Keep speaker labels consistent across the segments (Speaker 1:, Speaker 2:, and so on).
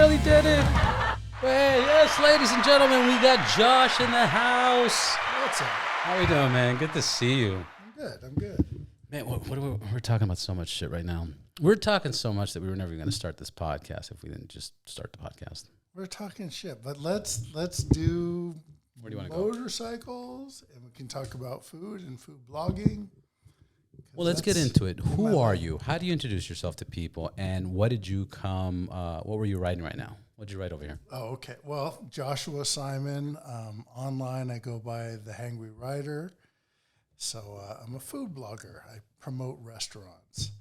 Speaker 1: really did it. Hey, yes, ladies and gentlemen, we got Josh in the house.
Speaker 2: What's up?
Speaker 1: How you doing, man? Good to see you.
Speaker 2: I'm good.
Speaker 1: Man, we're talking about so much shit right now. We're talking so much that we were never going to start this podcast if we didn't just start the podcast.
Speaker 2: We're talking shit, but let's do
Speaker 1: Where do you want to go?
Speaker 2: motorcycles, and we can talk about food and food blogging.
Speaker 1: Well, let's get into it. Who are you? How do you introduce yourself to people? And what did you come, what were you writing right now? What did you write over here?
Speaker 2: Oh, okay. Well, Joshua Simon. Online, I go by The Hangry Writer. So I'm a food blogger. I promote restaurants.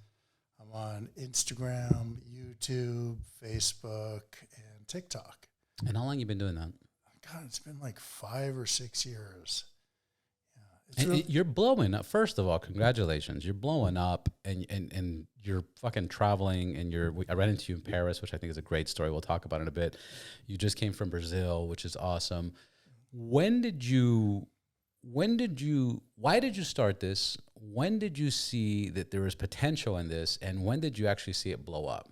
Speaker 2: I'm on Instagram, YouTube, Facebook, and TikTok.
Speaker 1: And how long you been doing that?
Speaker 2: God, it's been like 5 or 6 years.
Speaker 1: And you're blowing up. First of all, congratulations. You're blowing up and you're fucking traveling and I ran into you in Paris, which I think is a great story. We'll talk about it in a bit. You just came from Brazil, which is awesome. Why did you start this? When did you see that there was potential in this? And when did you actually see it blow up?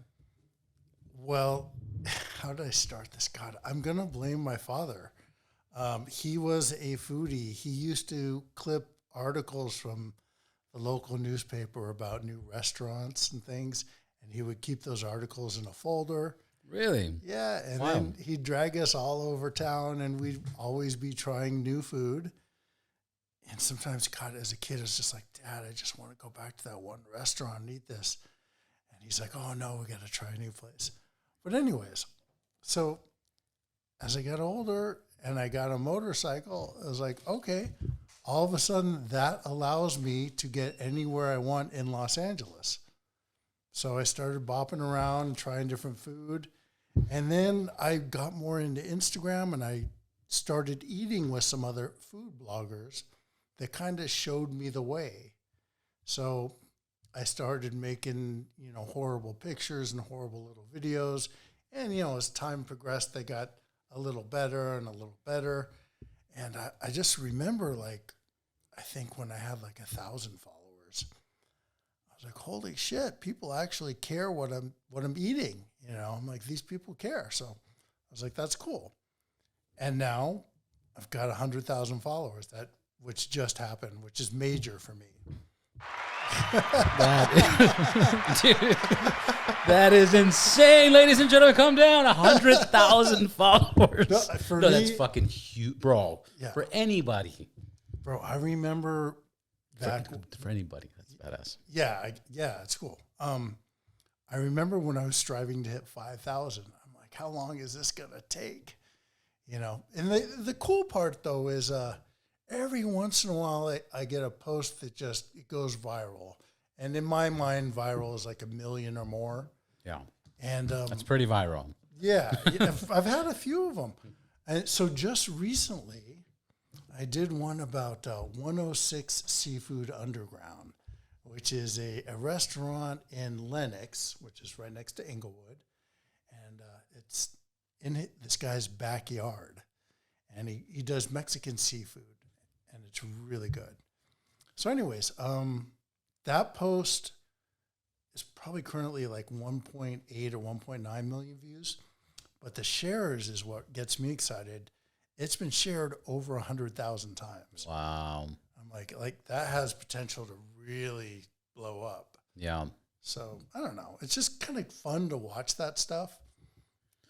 Speaker 2: Well, how did I start this? God, I'm going to blame my father. He was a foodie. He used to clip articles from the local newspaper about new restaurants and things, and he would keep those articles in a folder.
Speaker 1: Really?
Speaker 2: Yeah, and
Speaker 1: Wow.
Speaker 2: then he'd drag us all over town, and we'd always be trying new food. And sometimes, God, as a kid, it's just like, Dad, I just want to go back to that one restaurant and eat this. And he's like, oh, no, we got to try a new place. But anyways, so as I got older and I got a motorcycle, I was like, okay, all of a sudden that allows me to get anywhere I want in Los Angeles. So I started bopping around and trying different food. And then I got more into Instagram and I started eating with some other food bloggers that kind of showed me the way. So I started making, horrible pictures and horrible little videos. And, as time progressed, they got a little better and a little better. And I just remember, I think when I had 1,000 followers, I was like, holy shit, people actually care what I'm eating. I'm like, these people care. So I was like, that's cool. And now I've got 100,000 followers, which just happened, which is major for me.
Speaker 1: That is insane, ladies and gentlemen. Come down, 100,000 followers.
Speaker 2: No,
Speaker 1: that's fucking huge, bro.
Speaker 2: Yeah.
Speaker 1: For anybody,
Speaker 2: bro. I remember that
Speaker 1: for anybody, that's badass.
Speaker 2: Yeah, it's cool. I remember when I was striving to hit 5,000. I'm like, how long is this gonna take? And the cool part though is every once in a while I get a post that it goes viral. And in my mind, viral is 1 million or more.
Speaker 1: Yeah.
Speaker 2: And
Speaker 1: that's pretty viral.
Speaker 2: Yeah. I've had a few of them. And so just recently, I did one about 106 Seafood Underground, which is a restaurant in Lenox, which is right next to Inglewood. And it's in this guy's backyard. And he does Mexican seafood. And it's really good. So anyways, that post is probably currently 1.8 or 1.9 million views. But the shares is what gets me excited. It's been shared over 100,000 times.
Speaker 1: Wow.
Speaker 2: I'm like that has potential to really blow up.
Speaker 1: Yeah.
Speaker 2: So I don't know. It's just kind of fun to watch that stuff.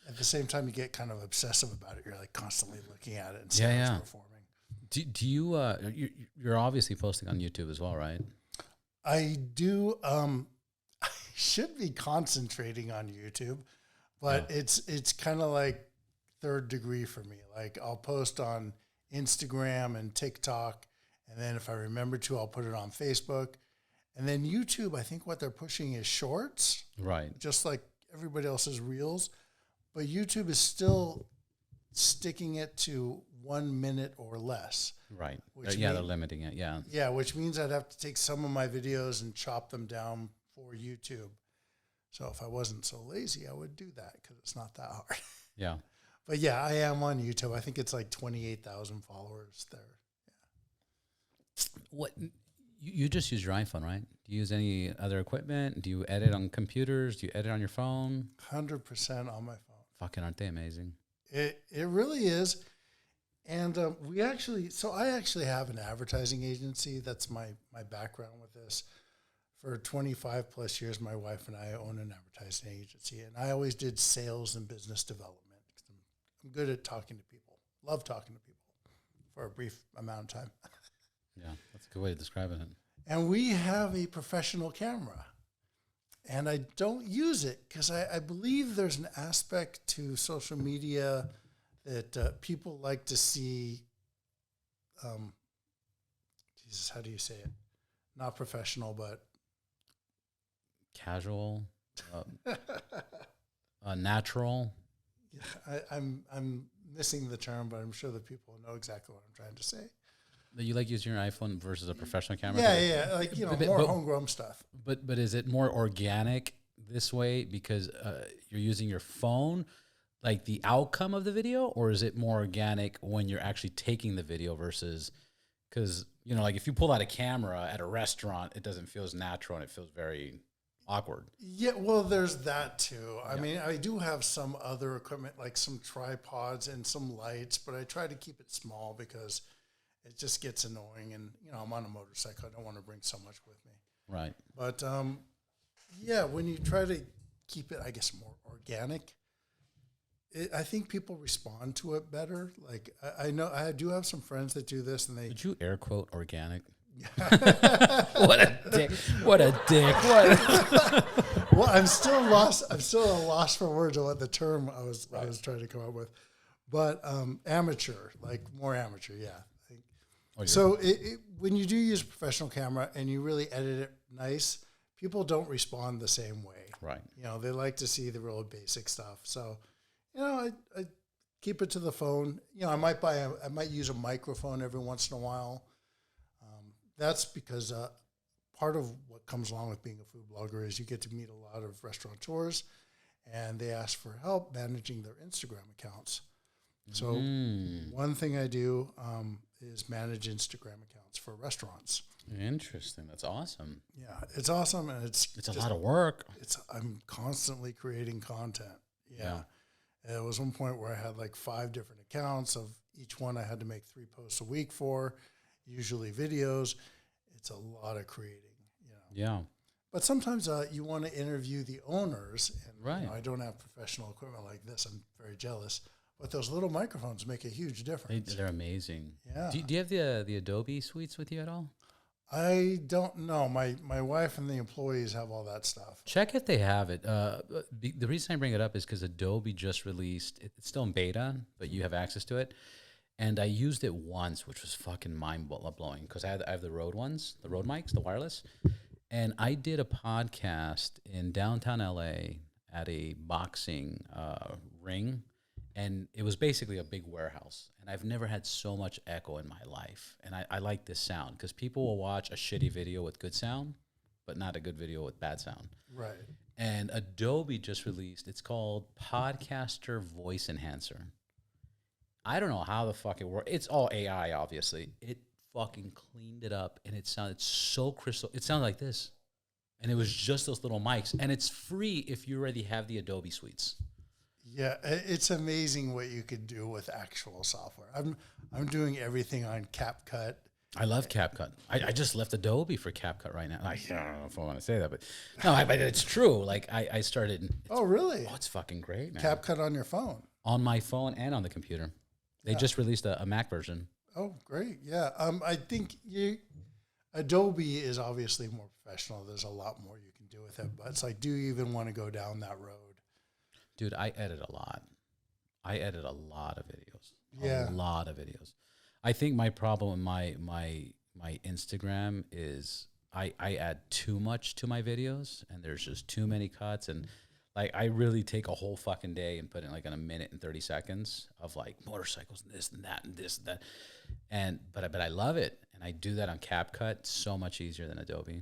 Speaker 2: At the same time, you get kind of obsessive about it. You're constantly looking at it and seeing how it's performing.
Speaker 1: Do you, you're obviously posting on YouTube as well, right?
Speaker 2: I do. I should be concentrating on YouTube, but it's kind of third degree for me. I'll post on Instagram and TikTok, and then if I remember to, I'll put it on Facebook. And then YouTube, I think what they're pushing is shorts.
Speaker 1: Right.
Speaker 2: Just like everybody else's reels. But YouTube is still sticking it to 1 minute or less.
Speaker 1: Right. They're limiting it. Yeah.
Speaker 2: Yeah, which means I'd have to take some of my videos and chop them down for YouTube. So if I wasn't so lazy, I would do that because it's not that hard.
Speaker 1: Yeah.
Speaker 2: But yeah, I am on YouTube. I think it's 28,000 followers there. Yeah.
Speaker 1: What? You just use your iPhone, right? Do you use any other equipment? Do you edit on computers? Do you edit on your phone?
Speaker 2: 100% on my phone.
Speaker 1: Fucking aren't they amazing?
Speaker 2: It really is. And I actually have an advertising agency. That's my background with this. For 25 plus years, my wife and I own an advertising agency, and I always did sales and business development. I'm good at talking to people, love talking to people for a brief amount of time.
Speaker 1: Yeah, that's a good way to describe it.
Speaker 2: And we have a professional camera, and I don't use it because I believe there's an aspect to social media that people like to see. Jesus, how do you say it? Not professional, but
Speaker 1: casual, natural.
Speaker 2: Yeah, I'm missing the term, but I'm sure that people know exactly what I'm trying to say.
Speaker 1: You like using your iPhone versus a professional camera?
Speaker 2: Yeah, like more homegrown stuff.
Speaker 1: But is it more organic this way because you're using your phone, like the outcome of the video, or is it more organic when you're actually taking the video versus because like if you pull out a camera at a restaurant, it doesn't feel as natural and it feels very awkward.
Speaker 2: Yeah, well, there's that too. I mean, I do have some other equipment, like some tripods and some lights, but I try to keep it small because it just gets annoying. And, I'm on a motorcycle. I don't want to bring so much with me.
Speaker 1: Right.
Speaker 2: But, when you try to keep it, I guess, more organic, I think people respond to it better. Like, I know I do have some friends that do this, and they...
Speaker 1: Did you air quote organic? What a dick! What a dick!
Speaker 2: Well, I'm still lost. I'm still at a loss for words on what the term I was trying to come up with. But amateur, like more amateur, yeah. So when you do use a professional camera and you really edit it nice, people don't respond the same way.
Speaker 1: Right.
Speaker 2: They like to see the real basic stuff. So, I keep it to the phone. I might use a microphone every once in a while. That's because part of what comes along with being a food blogger is you get to meet a lot of restaurateurs, and they ask for help managing their Instagram accounts. So one thing I do is manage Instagram accounts for restaurants.
Speaker 1: Interesting. That's awesome.
Speaker 2: Yeah, it's awesome, and it's
Speaker 1: a lot of work.
Speaker 2: I'm constantly creating content. Yeah. It was one point where I had like 5 different accounts. Of each one I had to make 3 posts a week for. Usually videos. It's a lot of creating,
Speaker 1: Yeah.
Speaker 2: But sometimes you want to interview the owners, and
Speaker 1: right.
Speaker 2: I don't have professional equipment like this. I'm very jealous. But those little microphones make a huge difference.
Speaker 1: They're amazing.
Speaker 2: Yeah.
Speaker 1: Do you have the Adobe suites with you at all?
Speaker 2: I don't know. My wife and the employees have all that stuff.
Speaker 1: Check if they have it. The reason I bring it up is because Adobe just released, it's still in beta, but you have access to it. And I used it once, which was fucking mind-blowing because I have the Rode ones, the Rode mics, the wireless. And I did a podcast in downtown LA at a boxing ring. And it was basically a big warehouse. And I've never had so much echo in my life. And I like this sound because people will watch a shitty video with good sound, but not a good video with bad sound.
Speaker 2: Right.
Speaker 1: And Adobe just released, it's called Podcaster Voice Enhancer. I don't know how the fuck it works. It's all AI, obviously. It fucking cleaned it up, and it sounded so crystal. It sounded like this. And it was just those little mics. And it's free if you already have the Adobe suites.
Speaker 2: Yeah, it's amazing what you could do with actual software. I'm doing everything on CapCut.
Speaker 1: I love CapCut. I just left Adobe for CapCut right now. I don't know if I want to say that, but no, but it's true. Like I started.
Speaker 2: Oh, really?
Speaker 1: Oh, it's fucking great, man.
Speaker 2: CapCut on your phone?
Speaker 1: On my phone and on the computer. They just released a Mac version.
Speaker 2: Oh, great. Yeah. I think Adobe is obviously more professional. There's a lot more you can do with it, but it's like, do you even want to go down that road?
Speaker 1: Dude, I edit a lot. I edit a lot of videos.
Speaker 2: Yeah.
Speaker 1: A lot of videos. I think my problem with my Instagram is I add too much to my videos, and there's just too many cuts, and like I really take a whole fucking day and put in like in a minute and 30 seconds of like motorcycles and this and that and this and that, but I love it, and I do that on CapCut so much easier than Adobe,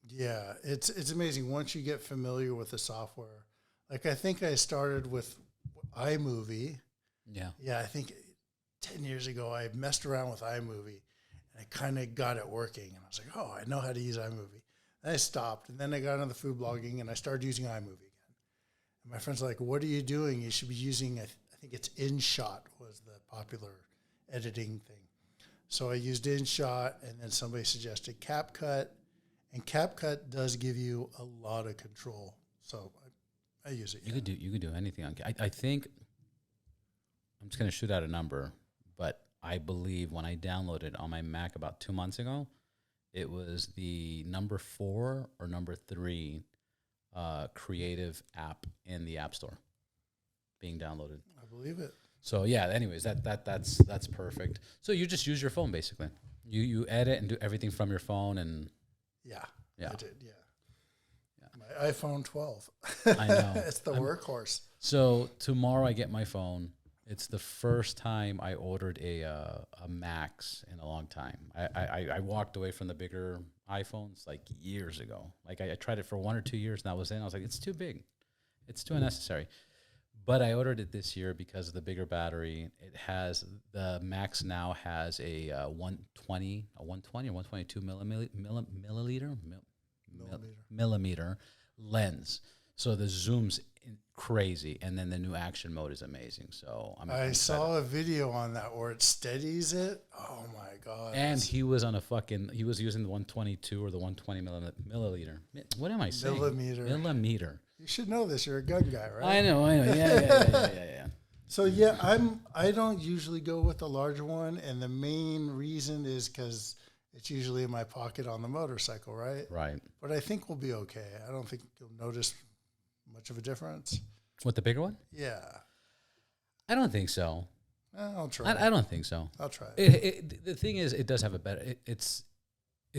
Speaker 2: Yeah, it's amazing once you get familiar with the software. Like I think I started with iMovie. Yeah, I think 10 years ago I messed around with iMovie, and I kind of got it working, and I was like, oh, I know how to use iMovie. And I stopped, and then I got into the food blogging, and I started using iMovie again. And my friends are like, what are you doing? You should be using, I think it's InShot was the popular editing thing. So I used InShot, and then somebody suggested CapCut, and CapCut does give you a lot of control. So I use it.
Speaker 1: You could do anything on. I think I'm just gonna shoot out a number, but I believe when I downloaded on my Mac about 2 months ago, it was the number 4 or number 3 creative app in the App Store being downloaded.
Speaker 2: I believe it.
Speaker 1: So yeah, anyways, that's perfect. So you just use your phone basically. You edit and do everything from your phone and
Speaker 2: yeah. I did, yeah. My iPhone 12.
Speaker 1: I know.
Speaker 2: It's the workhorse.
Speaker 1: So tomorrow I get my phone. It's the first time I ordered a Max in a long time. I walked away from the bigger iPhones like years ago. Like I tried it for 1 or 2 years, and I was like, it's too big. It's too unnecessary. But I ordered it this year because of the bigger battery. The Max now has a 120 or 122 millimeter lens. So the zoom's crazy, and then the new action mode is amazing. So
Speaker 2: I saw a video on that where it steadies it. Oh my god!
Speaker 1: And he was using the 122 or the 120 milliliter. What am I saying? Millimeter.
Speaker 2: You should know this. You're a gun guy, right?
Speaker 1: I know. Yeah.
Speaker 2: So I don't usually go with the larger one, and the main reason is because it's usually in my pocket on the motorcycle, right?
Speaker 1: Right.
Speaker 2: But I think we'll be okay. I don't think you'll notice much of a difference.
Speaker 1: With the bigger one?
Speaker 2: Yeah.
Speaker 1: I don't think so.
Speaker 2: I'll try.
Speaker 1: I don't think so.
Speaker 2: I'll try.
Speaker 1: The thing is, it does have a better. It's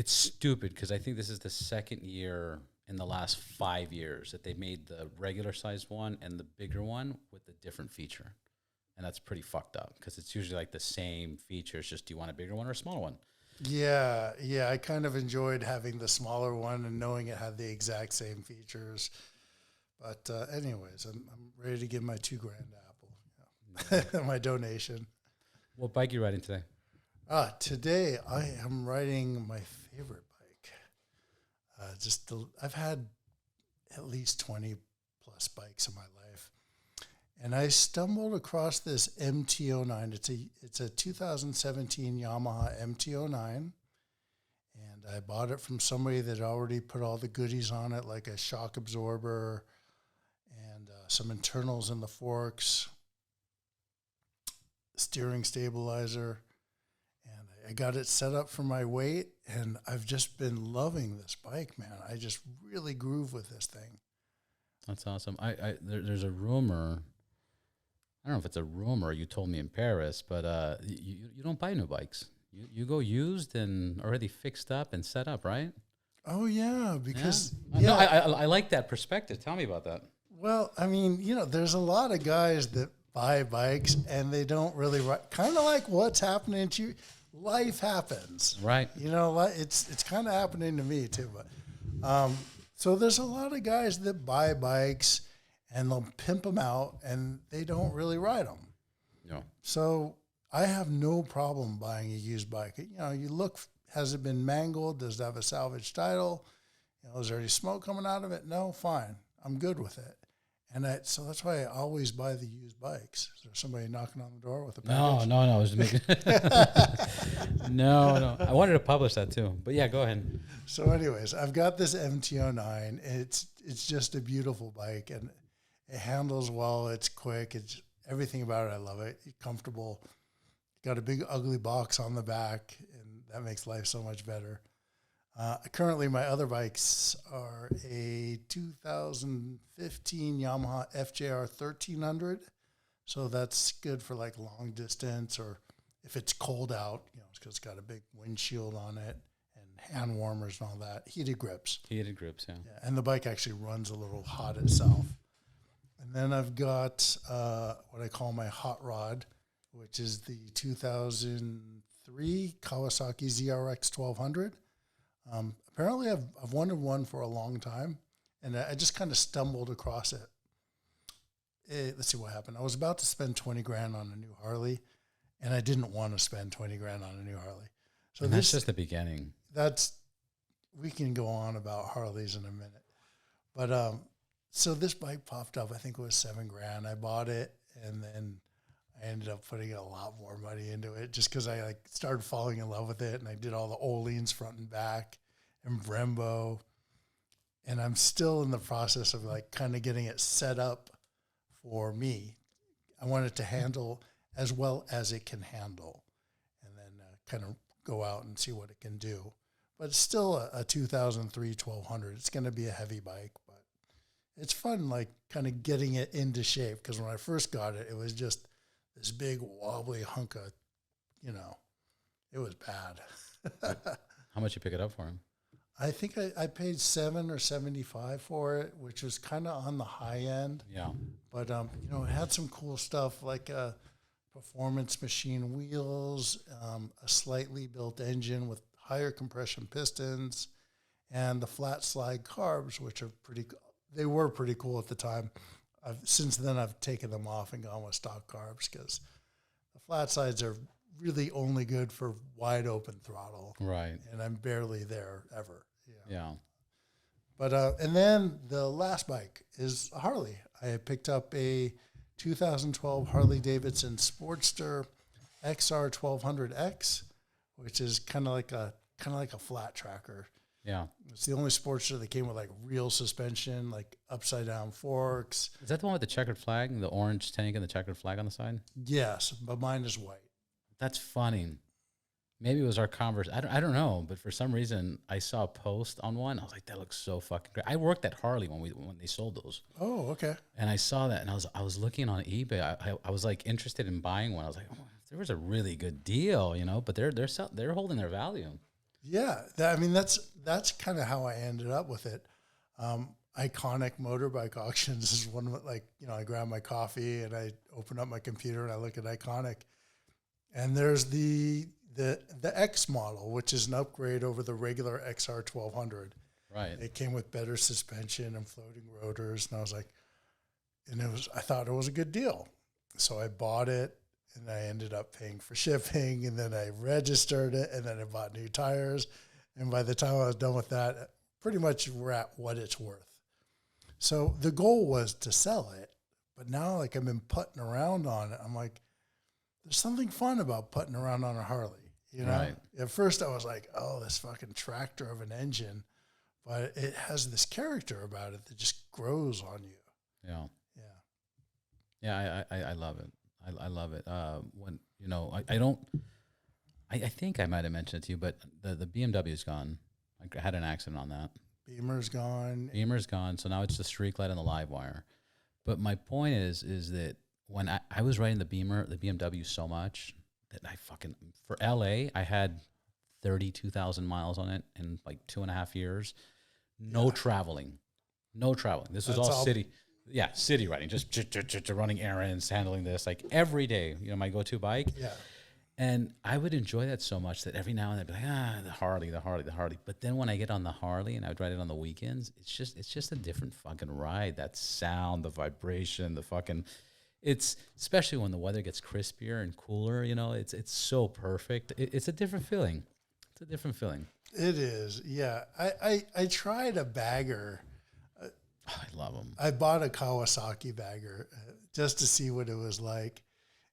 Speaker 1: stupid because I think this is the second year in the last 5 years that they made the regular sized one and the bigger one with a different feature, and that's pretty fucked up because it's usually like the same features. Just do you want a bigger one or a smaller one?
Speaker 2: Yeah. I kind of enjoyed having the smaller one and knowing it had the exact same features. But anyways, I'm ready to give my $2,000 apple, my donation.
Speaker 1: What bike are you riding today?
Speaker 2: Today I am riding my favorite bike. I've had at least 20 plus bikes in my life, and I stumbled across this MT-09. It's a 2017 Yamaha MT-09, and I bought it from somebody that already put all the goodies on it, like a shock absorber and some internals in the forks, steering stabilizer. And I got it set up for my weight, and I've just been loving this bike, man. I just really groove with this thing.
Speaker 1: That's awesome. There's a rumor. I don't know if it's a rumor you told me in Paris, but you don't buy new bikes. You go used and already fixed up and set up, right?
Speaker 2: Oh, yeah, because...
Speaker 1: No, I like that perspective. Tell me about that.
Speaker 2: Well, I mean, there's a lot of guys that buy bikes and they don't really ride. Kind of like what's happening to you. Life happens.
Speaker 1: Right.
Speaker 2: It's kind of happening to me too. But so there's a lot of guys that buy bikes and they'll pimp them out and they don't really ride them.
Speaker 1: No.
Speaker 2: So I have no problem buying a used bike. You look, has it been mangled? Does it have a salvage title? Is there any smoke coming out of it? No, fine. I'm good with it. And so that's why I always buy the used bikes. Is there somebody knocking on the door with a package?
Speaker 1: No. I was just making. No. I wanted to publish that too, but yeah, go ahead.
Speaker 2: So, anyways, I've got this MT-09. It's just a beautiful bike, and it handles well. It's quick. It's everything about it. I love it. It's comfortable. Got a big ugly box on the back, and that makes life so much better. Currently, my other bikes are a 2015 Yamaha FJR 1300. So that's good for like long distance, or if it's cold out, because it's got a big windshield on it and hand warmers and all that. Heated grips.
Speaker 1: Yeah.
Speaker 2: And the bike actually runs a little hot itself. And then I've got what I call my hot rod, which is the 2003 Kawasaki ZRX 1200. Apparently I've wanted one for a long time, and I just kind of stumbled across it. Let's see what happened. I was about to spend $20,000 on a new Harley, and I didn't want to spend $20,000 on a new Harley. So
Speaker 1: that's just the beginning.
Speaker 2: We can go on about Harleys in a minute, but so this bike popped up. I think it was $7,000. I bought it, and then I ended up putting a lot more money into it just because I like started falling in love with it, and I did all the Öhlins front and back and Brembo, and I'm still in the process of like kind of getting it set up for me. I want it to handle as well as it can handle, and then kind of go out and see what it can do. But it's still a 2003 1200. It's going to be a heavy bike, but it's fun, like kind of getting it into shape. Because when I first got it, it was just this big wobbly hunk of, it was bad.
Speaker 1: How much you pick it up for him?
Speaker 2: I think I paid $7 or $75 for it, which was kind of on the high end.
Speaker 1: Yeah.
Speaker 2: But, it had some cool stuff like performance machine wheels, a slightly built engine with higher compression pistons, and the flat slide carbs, which are they were pretty cool at the time. Since then, I've taken them off and gone with stock carbs because the flat sides are really only good for wide open throttle.
Speaker 1: Right.
Speaker 2: And I'm barely there ever.
Speaker 1: Yeah.
Speaker 2: But, and then the last bike is a Harley. I picked up a 2012 Harley Davidson Sportster XR 1200X, which is kind of like a flat tracker.
Speaker 1: Yeah.
Speaker 2: It's the only Sportster that came with like real suspension, like upside down forks.
Speaker 1: Is that the one with the checkered flag, the orange tank and the checkered flag on the side?
Speaker 2: Yes, but mine is white.
Speaker 1: That's funny. Maybe it was our conversation. I don't know, but for some reason I saw a post on one. I was like, that looks so fucking great. I worked at Harley when they sold those.
Speaker 2: Oh, okay.
Speaker 1: And I saw that, and I was looking on eBay. I was like interested in buying one. I was like, oh, there was a really good deal, but they're holding their value.
Speaker 2: Yeah, that's kind of how I ended up with it. Iconic Motorbike Auctions is one of, like, I grab my coffee and I open up my computer and I look at Iconic, and there's the X model, which is an upgrade over the regular XR 1200.
Speaker 1: Right.
Speaker 2: It came with better suspension and floating rotors, and I was like, I thought it was a good deal, so I bought it. And I ended up paying for shipping, and then I registered it, and then I bought new tires. And by the time I was done with that, pretty much we're at what it's worth. So the goal was to sell it, but now like I've been putting around on it. I'm like, there's something fun about putting around on a Harley,
Speaker 1: Right.
Speaker 2: At first I was like, oh, this fucking tractor of an engine, but it has this character about it that just grows on you.
Speaker 1: Yeah.
Speaker 2: Yeah.
Speaker 1: Yeah, I love it. I love it. When I think I might have mentioned it to you, but the BMW's gone. I had an accident on that.
Speaker 2: Beamer's gone. So now it's the streak light and the live wire. But my point is that when I was riding the BMW so much that for LA, I had 32,000 miles on it in like 2.5 years. No traveling. This was all city. Yeah, city riding, just running errands, handling this, like every day, my go-to bike. Yeah.
Speaker 1: And I would enjoy that so much that every now and then I'd be like, the Harley. But then when I get on the Harley and I would ride it on the weekends, it's just a different fucking ride. That sound, the vibration, it's especially when the weather gets crispier and cooler, it's so perfect. It's a different feeling.
Speaker 2: It is. Yeah. I tried a bagger.
Speaker 1: I love them.
Speaker 2: I bought a Kawasaki bagger just to see what it was like.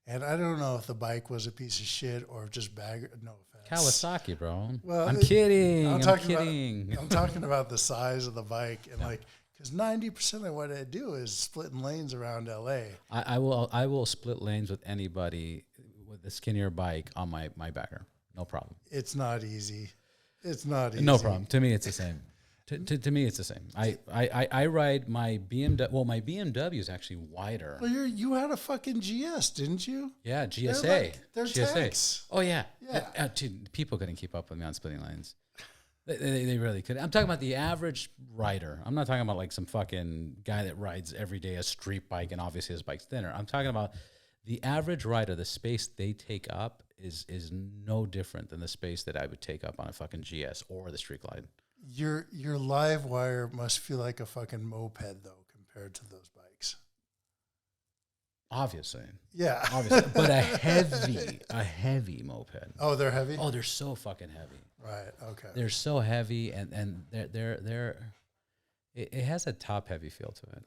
Speaker 2: And I don't know if the bike was a piece of shit or just bagger. No offense.
Speaker 1: Kawasaki, bro.
Speaker 2: Well,
Speaker 1: I'm kidding.
Speaker 2: I'm talking about the size of the bike. And because 90% of what I do is splitting lanes around LA.
Speaker 1: I will split lanes with anybody with a skinnier bike on my bagger. No problem.
Speaker 2: It's not easy.
Speaker 1: No problem. To me, it's the same. To me, it's the same. I ride my BMW. Well, my BMW is actually wider.
Speaker 2: Well, you had a fucking GS, didn't you?
Speaker 1: Yeah, GSA.
Speaker 2: They're
Speaker 1: GSA.
Speaker 2: tanks.
Speaker 1: Oh yeah.
Speaker 2: Yeah.
Speaker 1: Dude, people couldn't keep up with me on splitting lanes. They really could. I'm talking about the average rider. I'm not talking about like some fucking guy that rides every day a street bike and obviously his bike's thinner. I'm talking about the average rider. The space they take up is no different than the space that I would take up on a fucking GS or the Street Glide.
Speaker 2: Your live wire must feel like a fucking moped though compared to those bikes.
Speaker 1: Obviously.
Speaker 2: Yeah.
Speaker 1: Obviously. But a heavy moped.
Speaker 2: Oh, they're heavy?
Speaker 1: Oh, they're so fucking heavy.
Speaker 2: Right. Okay.
Speaker 1: They're so heavy and they're it has a top heavy feel to it.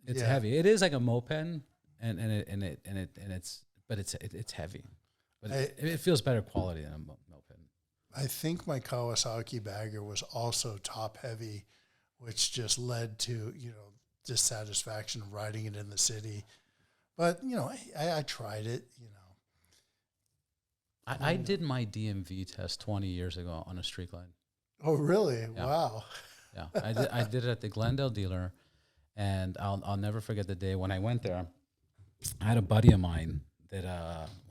Speaker 1: It's heavy. It is like a moped, and it's heavy, but it feels better quality than a moped.
Speaker 2: I think my Kawasaki bagger was also top heavy, which just led to, dissatisfaction of riding it in the city. But, I tried it,
Speaker 1: I did my DMV test 20 years ago on a street glide.
Speaker 2: Oh, really?
Speaker 1: Yeah.
Speaker 2: Wow.
Speaker 1: Yeah, I did it at the Glendale dealer, and I'll never forget the day when I went there. I had a buddy of mine that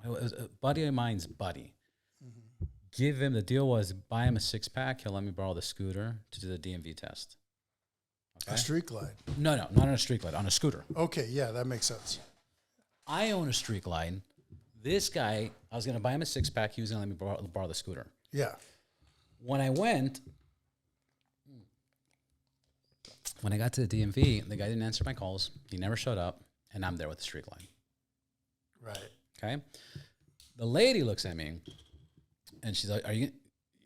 Speaker 1: it was a buddy of mine's buddy. Mm-hmm. Give him, the deal was buy him a 6-pack. He'll let me borrow the scooter to do the DMV test.
Speaker 2: Okay? A street glide?
Speaker 1: No, not on a street glide, on a scooter.
Speaker 2: Okay, yeah, that makes sense.
Speaker 1: I own a street glide. This guy, I was going to buy him a 6-pack. He was going to let me borrow the scooter.
Speaker 2: Yeah.
Speaker 1: When I got to the DMV, the guy didn't answer my calls. He never showed up, and I'm there with the street glide.
Speaker 2: Right.
Speaker 1: Okay. The lady looks at me, and she's like, "Are you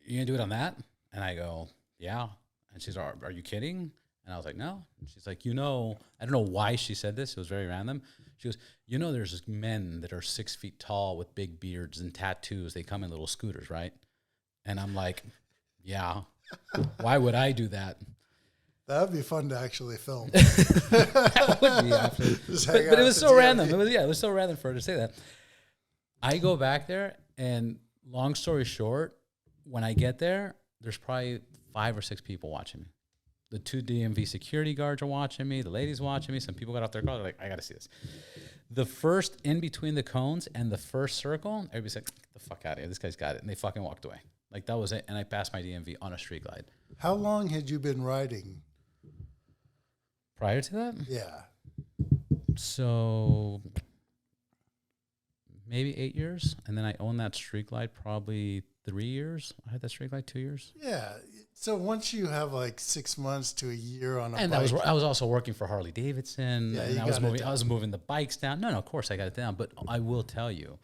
Speaker 1: gonna do it on that?" And I go, "Yeah." And she's like, "Are you kidding?" And I was like, "No." And she's like, I don't know why she said this. It was very random. She goes, there's men that are 6 feet tall with big beards and tattoos. They come in little scooters, right? And I'm like, yeah. Why would I do that?
Speaker 2: That would be fun to actually film.
Speaker 1: That would be actually. But it was so random. It was so random for her to say that. I go back there, and long story short, when I get there, there's probably 5 or 6 people watching me. The 2 DMV security guards are watching me. The lady's watching me. Some people got off their car. They're like, I got to see this. The first in between the cones and the first circle, everybody's like, get the fuck out of here. This guy's got it. And they fucking walked away. Like, that was it. And I passed my DMV on a street glide.
Speaker 2: How long had you been riding?
Speaker 1: Prior to that?
Speaker 2: Yeah.
Speaker 1: So maybe 8 years. And then I owned that street glide probably 3 years. I had that street glide 2 years.
Speaker 2: Yeah. So once you have like 6 months to a year on a
Speaker 1: and
Speaker 2: bike.
Speaker 1: I was also working for Harley Davidson.
Speaker 2: Yeah,
Speaker 1: and I was moving the bikes down. No, of course I got it down. But I will tell you,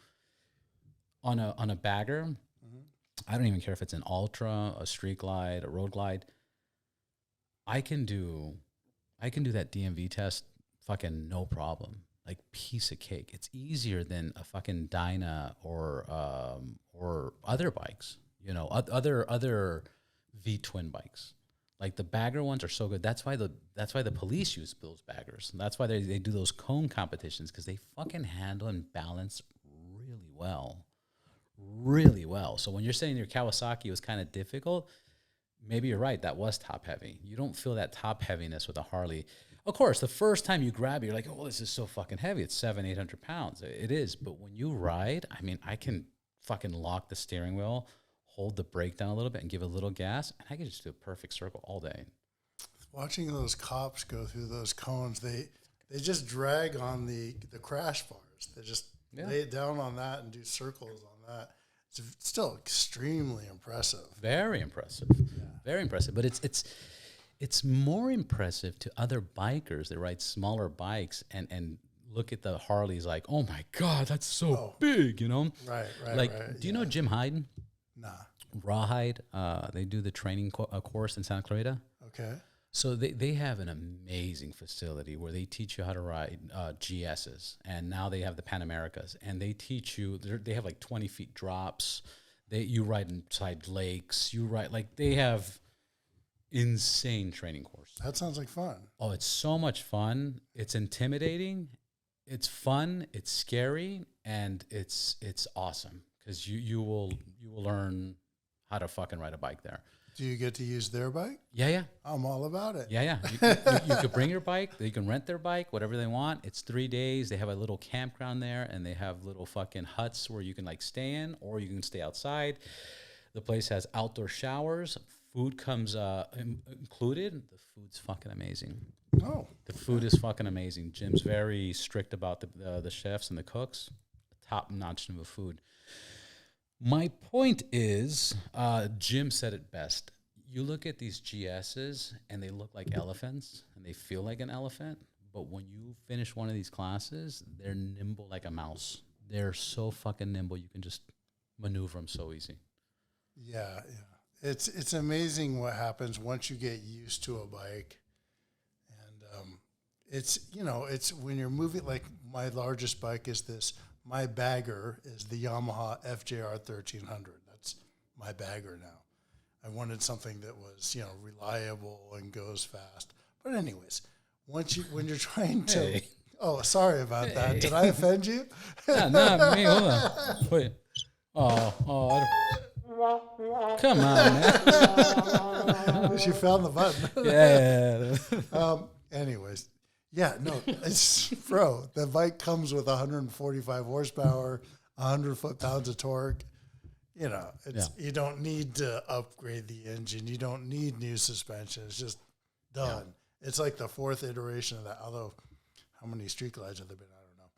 Speaker 1: on a bagger, mm-hmm. I don't even care if it's an ultra, a street glide, a road glide. I can do that DMV test fucking no problem. Like, piece of cake. It's easier than a fucking Dyna or other bikes. Other V-twin bikes. Like, the bagger ones are so good. That's why the police use those baggers. And that's why they do those cone competitions, because they fucking handle and balance really well. Really well. So when you're saying your Kawasaki was kind of difficult, maybe you're right. That was top heavy. You don't feel that top heaviness with a Harley. Of course, the first time you grab it, you're like, oh, this is so fucking heavy. It's 700-800 pounds. It is. But when you ride, I mean, I can fucking lock the steering wheel, hold the brake down a little bit, and give a little gas, and I can just do a perfect circle all day.
Speaker 2: Watching those cops go through those cones, they just drag on the crash bars. They just lay it down on that and do circles on that. It's still extremely impressive.
Speaker 1: Very impressive. Yeah. Very impressive. But it's more impressive to other bikers that ride smaller bikes and look at the Harleys like, oh my God, that's so big,
Speaker 2: Right.
Speaker 1: Like, do you know Jim Hyde?
Speaker 2: Nah.
Speaker 1: Rawhide. They do the training course in Santa Clarita.
Speaker 2: Okay.
Speaker 1: So they have an amazing facility where they teach you how to ride GSs, and now they have the Pan Americas, and they teach you. They have like 20 feet drops. You ride inside lakes. They have insane training course.
Speaker 2: That sounds like fun.
Speaker 1: Oh, it's so much fun. It's intimidating. It's fun. It's scary, and it's awesome because you will learn how to fucking ride a bike there.
Speaker 2: Do you get to use their bike?
Speaker 1: Yeah.
Speaker 2: I'm all about it.
Speaker 1: Yeah. You could bring your bike. You can rent their bike, whatever they want. It's 3 days. They have a little campground there, and they have little fucking huts where you can like stay in, or you can stay outside. The place has outdoor showers. Food comes included. The food's fucking amazing.
Speaker 2: Oh.
Speaker 1: The food is fucking amazing. Jim's very strict about the chefs and the cooks. Top-notch of food. My point is, Jim said it best. You look at these GSs, and they look like elephants, and they feel like an elephant. But when you finish one of these classes, they're nimble like a mouse. They're so fucking nimble, you can just maneuver them so easy.
Speaker 2: Yeah. It's amazing what happens once you get used to a bike. it's, it's when you're moving, like my largest bike is this. My bagger is the Yamaha FJR 1300. That's my bagger now. I wanted something that was, reliable and goes fast. But anyways, when you're trying to,
Speaker 1: Hey.
Speaker 2: oh, sorry about that. Did I offend you?
Speaker 1: Yeah, not me. Hold on. Wait. Oh. Come on, man.
Speaker 2: She found the button.
Speaker 1: Yeah.
Speaker 2: Anyways, yeah, no, it's bro. The bike comes with 145 horsepower, 100 foot-pounds of torque. You don't need to upgrade the engine. You don't need new suspension. It's just done. Yeah. It's like the fourth iteration of that. Although, how many street glides have there been? I don't know.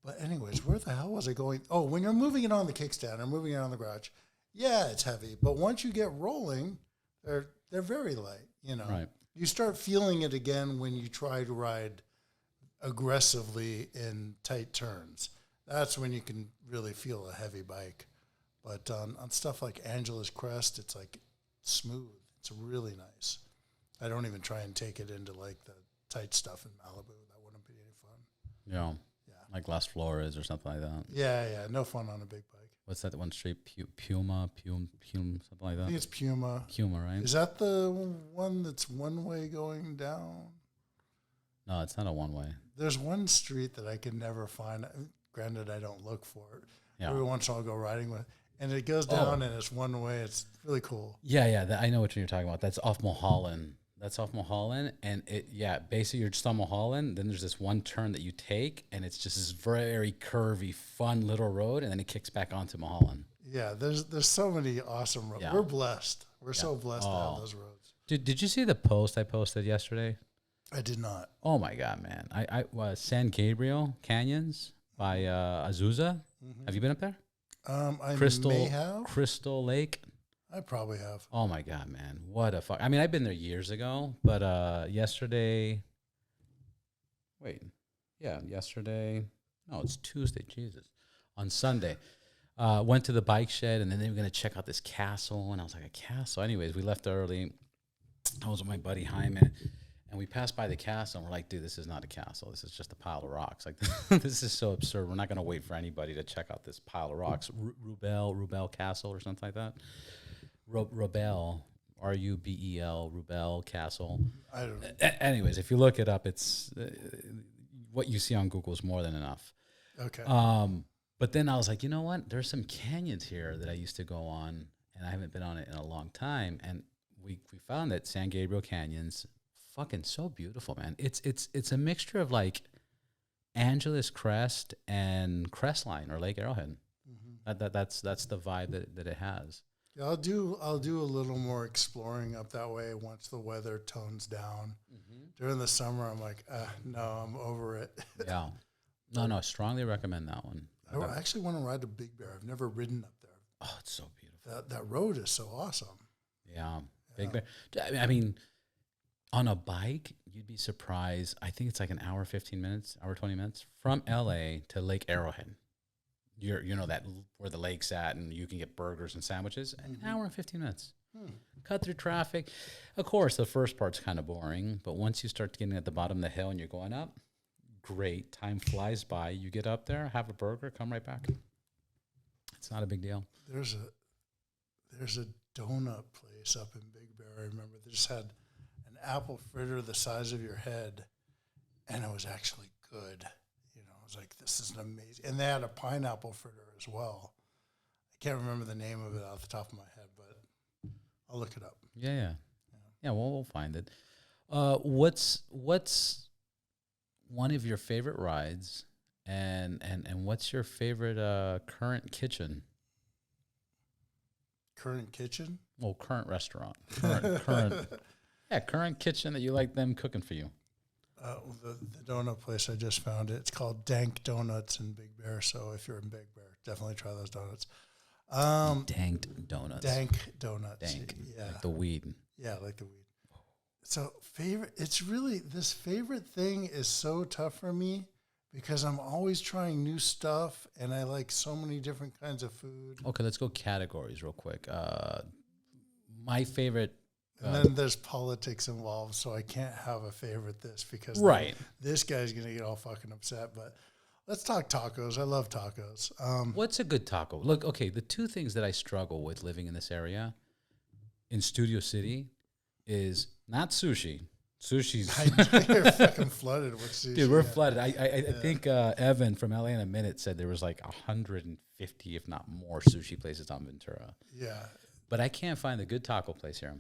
Speaker 2: But anyways, where the hell was I going? Oh, when you're moving it on the kickstand or moving it on the garage, yeah, it's heavy. But once you get rolling, they're very light.
Speaker 1: Right.
Speaker 2: You start feeling it again when you try to ride aggressively in tight turns. That's when you can really feel a heavy bike. But on stuff like Angela's Crest, it's like smooth. It's really nice. I don't even try and take it into like the tight stuff in Malibu. That wouldn't be any fun.
Speaker 1: Yeah. Like Las Flores or something like that.
Speaker 2: Yeah. No fun on a big bike.
Speaker 1: What's that one street? Puma, something like that?
Speaker 2: I think it's Puma.
Speaker 1: Puma, right?
Speaker 2: Is that the one that's one way going down?
Speaker 1: No, it's not a one way.
Speaker 2: There's one street that I can never find. Granted, I don't look for it.
Speaker 1: Yeah.
Speaker 2: Every once in a while I'll go riding with. And it goes down and it's one way. It's really cool.
Speaker 1: Yeah. I know what you're talking about. That's off Mulholland. And basically you're just on Mulholland. Then there's this one turn that you take, and it's just this very curvy, fun little road, and then it kicks back onto Mulholland.
Speaker 2: Yeah, there's so many awesome roads. Yeah. We're blessed. We're so blessed to have those roads.
Speaker 1: Did you see the post I posted yesterday?
Speaker 2: I did not.
Speaker 1: Oh my God, man! I was San Gabriel Canyons by Azusa. Mm-hmm. Have you been up there?
Speaker 2: I may have.
Speaker 1: Crystal Lake.
Speaker 2: I probably have.
Speaker 1: Oh my God, man. What a fuck. I mean, I've been there years ago, but yesterday. No, it's Tuesday. Jesus. On Sunday. Went to the bike shed, and then they were going to check out this castle. And I was like, a castle? Anyways, we left early. I was with my buddy Hyman. And we passed by the castle, and we're like, dude, this is not a castle. This is just a pile of rocks. Like, this is so absurd. We're not going to wait for anybody to check out this pile of rocks. Rubel Castle or something like that. Rubel, Rubel, Rubel Castle.
Speaker 2: I don't know.
Speaker 1: Anyways, if you look it up, it's what you see on Google is more than enough.
Speaker 2: Okay.
Speaker 1: But then I was like, you know what? There's some canyons here that I used to go on, and I haven't been on it in a long time. And we found that San Gabriel Canyons, fucking so beautiful, man. It's a mixture of like Angeles Crest and Crestline or Lake Arrowhead. Mm-hmm. That's the vibe that it has.
Speaker 2: Yeah, I'll do a little more exploring up that way once the weather tones down. Mm-hmm. During the summer, I'm like, no, I'm over it.
Speaker 1: Yeah. No, strongly recommend that one.
Speaker 2: I actually want to ride to Big Bear. I've never ridden up there.
Speaker 1: Oh, it's so beautiful.
Speaker 2: That road is so awesome.
Speaker 1: Yeah. Big Bear. I mean, on a bike, you'd be surprised. I think it's like an hour, 15 minutes, hour, 20 minutes from LA to Lake Arrowhead. That where the lake's at, and you can get burgers and sandwiches. An hour and 15 minutes. Cut through traffic. Of course, the first part's kind of boring, but once you start getting at the bottom of the hill and you're going up, great. Time flies by. You get up there, have a burger, come right back. It's not a big deal.
Speaker 2: There's a donut place up in Big Bear. I remember they just had an apple fritter the size of your head, and it was actually good. I was like, this is an amazing. And they had a pineapple fritter as well. I can't remember the name of it off the top of my head, but I'll look it up.
Speaker 1: Yeah, we'll find it. What's one of your favorite rides, and what's your favorite current kitchen?
Speaker 2: Current kitchen?
Speaker 1: Well, current restaurant. Current kitchen that you like them cooking for you.
Speaker 2: The donut place, I just found it. It's called Dank Donuts in Big Bear. So if you're in Big Bear, definitely try those donuts.
Speaker 1: Danked donuts.
Speaker 2: Dank donuts.
Speaker 1: Dank. Yeah. Like the weed.
Speaker 2: Yeah, like the weed. So this favorite thing is so tough for me because I'm always trying new stuff and I like so many different kinds of food.
Speaker 1: Okay, let's go categories real quick. My favorite
Speaker 2: And then there's politics involved, so I can't have a favorite because this guy's going to get all fucking upset. But let's talk tacos. I love tacos.
Speaker 1: What's a good taco? Look, okay, the two things that I struggle with living in this area in Studio City is not sushi. Sushi's...
Speaker 2: You're fucking flooded with sushi.
Speaker 1: Dude, we're flooded. I think Evan from LA in a Minute said there was like 150, if not more, sushi places on Ventura.
Speaker 2: Yeah.
Speaker 1: But I can't find a good taco place here.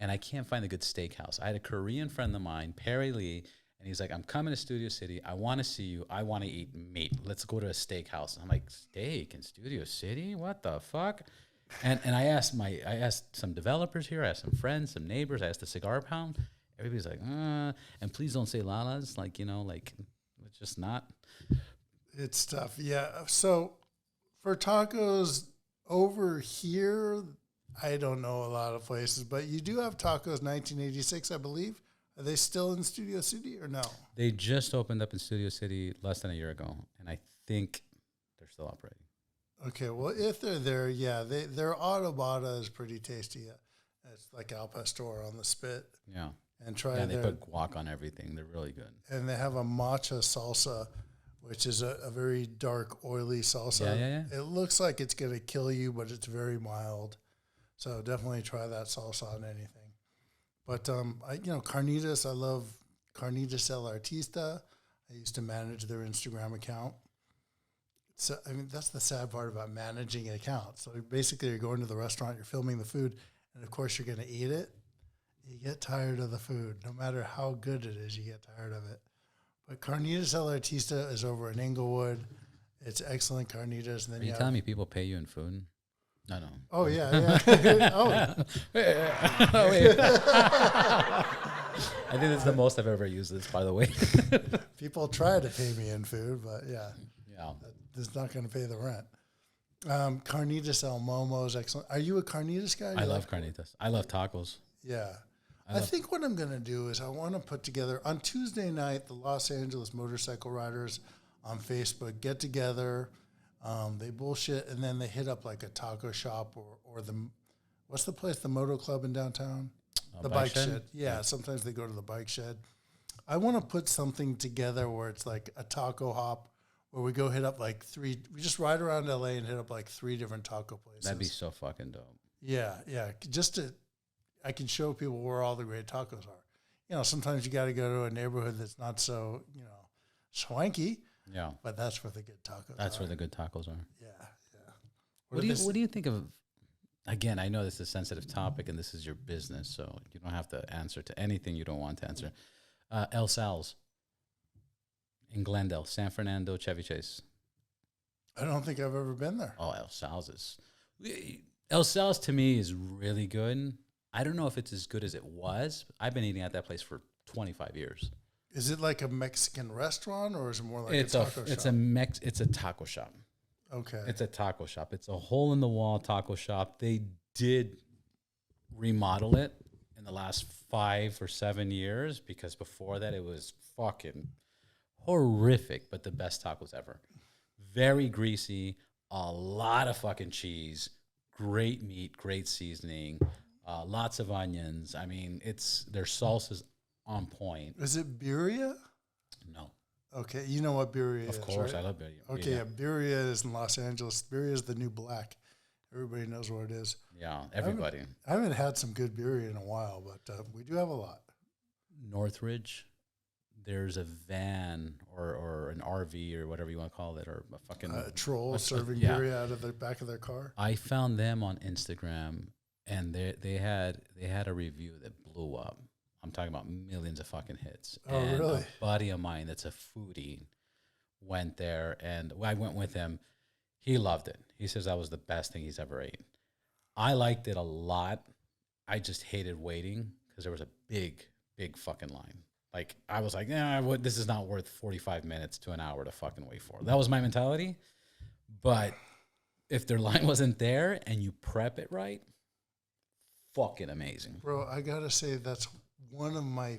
Speaker 1: And I can't find a good steakhouse. I had a Korean friend of mine, Perry Lee, and he's like, I'm coming to Studio City. I want to see you. I want to eat meat. Let's go to a steakhouse. And I'm like, steak in Studio City? What the fuck? And I asked some developers here. I asked some friends, some neighbors. I asked the Cigar Pound. Everybody's like, and please don't say lalas. Like, it's just not.
Speaker 2: It's tough. Yeah. So for tacos over here, I don't know a lot of places, but you do have Tacos 1986, I believe. Are they still in Studio City or no?
Speaker 1: They just opened up in Studio City less than a year ago, and I think they're still operating. Okay,
Speaker 2: well, if they're there, yeah, their adobada is pretty tasty. It's like al pastor on the spit.
Speaker 1: Yeah.
Speaker 2: And
Speaker 1: they put guac on everything. They're really good.
Speaker 2: And they have a matcha salsa, which is a very dark, oily salsa.
Speaker 1: Yeah.
Speaker 2: It looks like it's going to kill you, but it's very mild. So definitely try that salsa on anything. But, carnitas, I love Carnitas El Artista. I used to manage their Instagram account. So, that's the sad part about managing an account. So basically you're going to the restaurant, you're filming the food, and of course you're going to eat it. You get tired of the food. No matter how good it is, you get tired of it. But Carnitas El Artista is over in Inglewood. It's excellent carnitas. And then
Speaker 1: Are you telling me people pay you in food? No.
Speaker 2: Oh, yeah. Oh.
Speaker 1: Wait. I think this is the most I've ever used this, by the way.
Speaker 2: People try to pay me in food, but yeah. It's not going to pay the rent. Carnitas El Momo is excellent. Are you a carnitas guy?
Speaker 1: I love carnitas. I love tacos.
Speaker 2: Yeah. I think what I'm going to do is I want to put together, on Tuesday night, the Los Angeles Motorcycle Riders on Facebook get together. They bullshit, and then they hit up like a taco shop or what's the place, the Moto Club in downtown? The Bike Shed. Yeah, sometimes they go to the Bike Shed. I want to put something together where it's like a taco hop where we go hit up like we just ride around LA and hit up like 3 different taco places.
Speaker 1: That'd be so fucking dope.
Speaker 2: Yeah. I can show people where all the great tacos are. Sometimes you got to go to a neighborhood that's not so, swanky.
Speaker 1: Yeah.
Speaker 2: But that's where the good tacos are.
Speaker 1: That's where the good tacos are.
Speaker 2: Yeah.
Speaker 1: What do you think of, again, I know this is a sensitive topic and this is your business, so you don't have to answer to anything you don't want to answer. El Sal's in Glendale, San Fernando, Chevy Chase.
Speaker 2: I don't think I've ever been there.
Speaker 1: Oh, El Sal's to me is really good. I don't know if it's as good as it was. I've been eating at that place for 25 years.
Speaker 2: Is it like a Mexican restaurant or is it more like a taco shop?
Speaker 1: It's a taco shop.
Speaker 2: Okay.
Speaker 1: It's a taco shop. It's a hole-in-the-wall taco shop. They did remodel it in the last 5 or 7 years because before that it was fucking horrific, but the best tacos ever. Very greasy, a lot of fucking cheese, great meat, great seasoning, lots of onions. Their salsa's on point.
Speaker 2: Is it birria?
Speaker 1: No.
Speaker 2: Okay, you know what birria is,
Speaker 1: Of course,
Speaker 2: right?
Speaker 1: I love birria.
Speaker 2: Okay, yeah, birria is in Los Angeles. Birria is the new black. Everybody knows what it is.
Speaker 1: Yeah, everybody.
Speaker 2: I haven't had some good birria in a while, but we do have a lot.
Speaker 1: Northridge, there's a van or an RV or whatever you want to call it, or a fucking...
Speaker 2: a troll serving birria out of the back of their car.
Speaker 1: I found them on Instagram, and they had a review that blew up. I'm talking about millions of fucking hits.
Speaker 2: Oh, and really?
Speaker 1: A buddy of mine that's a foodie went there, and I went with him. He loved it. He says that was the best thing he's ever ate. I liked it a lot. I just hated waiting because there was a big, big fucking line. Like, I was like, this is not worth 45 minutes to an hour to fucking wait for. That was my mentality. But if their line wasn't there and you prep it right, fucking amazing.
Speaker 2: Bro, I got to say that's one of my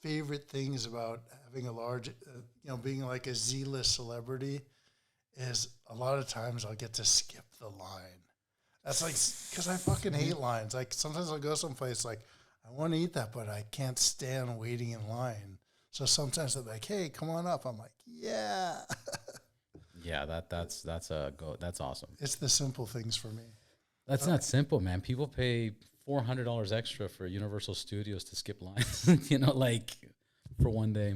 Speaker 2: favorite things about having a large, being like a Z-list celebrity is a lot of times I'll get to skip the line. That's like, because I fucking hate lines. Like sometimes I'll go someplace like, I want to eat that, but I can't stand waiting in line. So sometimes they're like, hey, come on up. I'm like, yeah.
Speaker 1: Yeah, that's That's awesome.
Speaker 2: It's the simple things for me.
Speaker 1: That's not simple, man. People pay $400 extra for Universal Studios to skip lines, like for one day.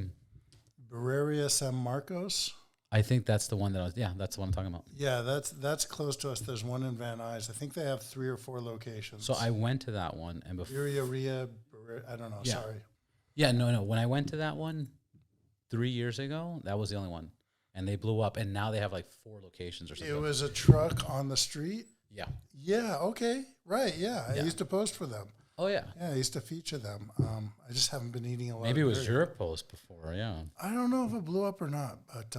Speaker 2: Barreria San Marcos.
Speaker 1: I think that's the one that's the one I'm talking about.
Speaker 2: Yeah, that's close to us. There's one in Van Nuys. I think they have 3 or 4 locations.
Speaker 1: So I went to that one and before.
Speaker 2: I don't know.
Speaker 1: Yeah.
Speaker 2: Sorry.
Speaker 1: Yeah, no. When I went to that one 3 years ago, that was the only one. And they blew up, and now they have like 4 locations or something.
Speaker 2: It was a truck on the street?
Speaker 1: Yeah.
Speaker 2: Yeah, okay. Right, yeah. I used to post for them.
Speaker 1: Oh, yeah.
Speaker 2: Yeah, I used to feature them. I just haven't been eating a lot.
Speaker 1: Maybe it was your post before, yeah.
Speaker 2: I don't know if it blew up or not, but...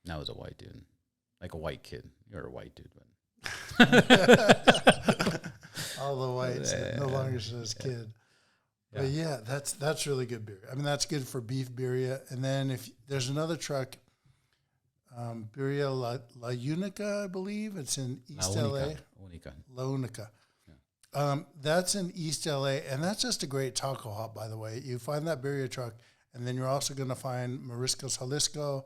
Speaker 1: That was a white dude. Like a white kid. You're a white dude.
Speaker 2: All the whites, no longer says kid. Yeah. But yeah, that's really good beer. I mean, that's good for beef birria. And then if there's another truck, Birria La Unica, I believe. It's in East LA. La Unica. Yeah. That's in East LA, and that's just a great taco hop, by the way. You find that birria truck, and then you're also going to find Mariscos Jalisco,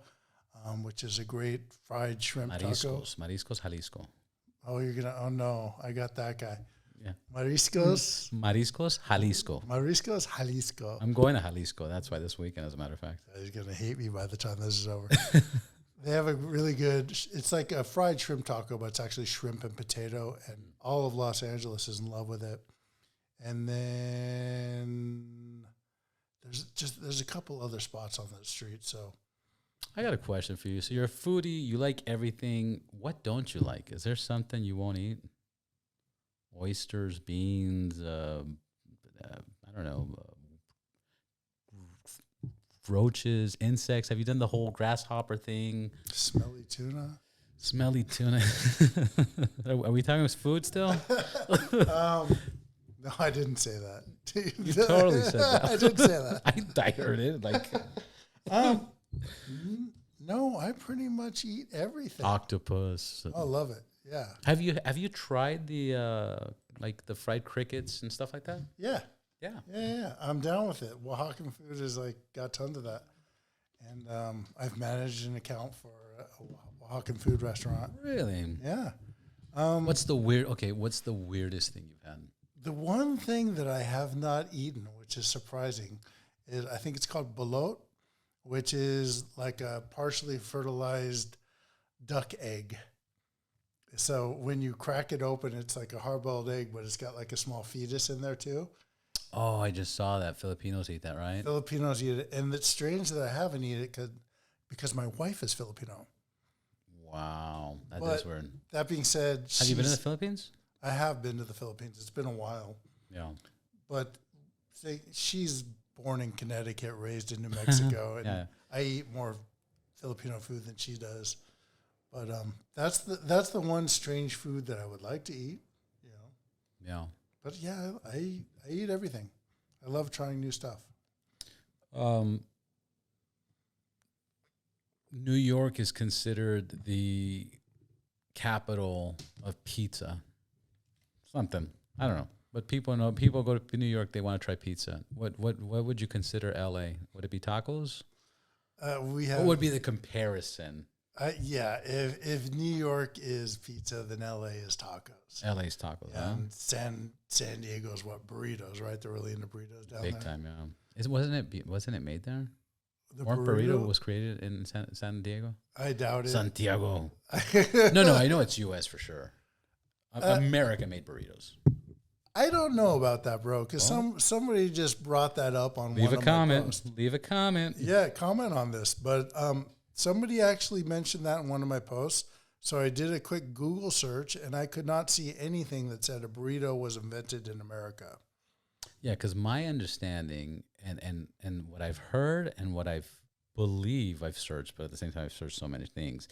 Speaker 2: which is a great fried shrimp taco.
Speaker 1: Mariscos Jalisco.
Speaker 2: Oh, oh no, I got that guy.
Speaker 1: Yeah.
Speaker 2: Mariscos
Speaker 1: Jalisco.
Speaker 2: Mariscos Jalisco.
Speaker 1: I'm going to Jalisco. That's why this weekend, as a matter of fact.
Speaker 2: He's going to hate me by the time this is over. They have a really good, it's like a fried shrimp taco, but it's actually shrimp and potato, and all of Los Angeles is in love with it. And then there's a couple other spots on the street, so.
Speaker 1: I got a question for you. So you're a foodie, you like everything. What don't you like? Is there something you won't eat? Oysters, beans, I don't know, roaches, insects. Have you done the whole grasshopper thing?
Speaker 2: Smelly tuna.
Speaker 1: Are we talking about food still?
Speaker 2: No, I didn't say that.
Speaker 1: You totally said that.
Speaker 2: I didn't say that.
Speaker 1: I heard it. Like,
Speaker 2: no, I pretty much eat everything.
Speaker 1: Octopus.
Speaker 2: I love it. Yeah.
Speaker 1: Have you tried the like the fried crickets and stuff like that?
Speaker 2: Yeah.
Speaker 1: Yeah.
Speaker 2: I'm down with it. Oaxacan food is like got tons of that, and I've managed an account for a Oaxacan food restaurant.
Speaker 1: Really?
Speaker 2: Yeah.
Speaker 1: What's the weirdest thing you've had?
Speaker 2: The one thing that I have not eaten, which is surprising, is I think it's called balut, which is like a partially fertilized duck egg. So when you crack it open, it's like a hard-boiled egg, but it's got like a small fetus in there too.
Speaker 1: Oh, I just saw that. Filipinos eat that, right?
Speaker 2: Filipinos eat it. And it's strange that I haven't eaten it because my wife is Filipino.
Speaker 1: Wow. That is weird.
Speaker 2: That being said...
Speaker 1: Have you been to the Philippines?
Speaker 2: I have been to the Philippines. It's been a while.
Speaker 1: Yeah.
Speaker 2: But she's born in Connecticut, raised in New Mexico, and
Speaker 1: yeah.
Speaker 2: I eat more Filipino food than she does. But that's the one strange food that I would like to eat,
Speaker 1: Yeah.
Speaker 2: But yeah, I eat everything. I love trying new stuff.
Speaker 1: New York is considered the capital of pizza. Something. I don't know. But people go to New York, they want to try pizza. What would you consider LA? Would it be tacos? What would be the comparison?
Speaker 2: If New York is pizza, then LA is tacos.
Speaker 1: LA's tacos.
Speaker 2: Yeah, and San Diego's burritos, right? They're really into burritos down there.
Speaker 1: Big time, yeah. Wasn't it made there?
Speaker 2: The
Speaker 1: burrito was created in San Diego?
Speaker 2: I doubt it.
Speaker 1: Santiago. No, I know it's U.S. for sure. America made burritos.
Speaker 2: I don't know about that, bro, because somebody just brought that up on one of my posts.
Speaker 1: Leave a comment.
Speaker 2: Yeah, comment on this. But somebody actually mentioned that in one of my posts. So I did a quick Google search, and I could not see anything that said a burrito was invented in America.
Speaker 1: Yeah, because my understanding and what I've heard and what I've believe I've searched, but at the same time I've searched so many things.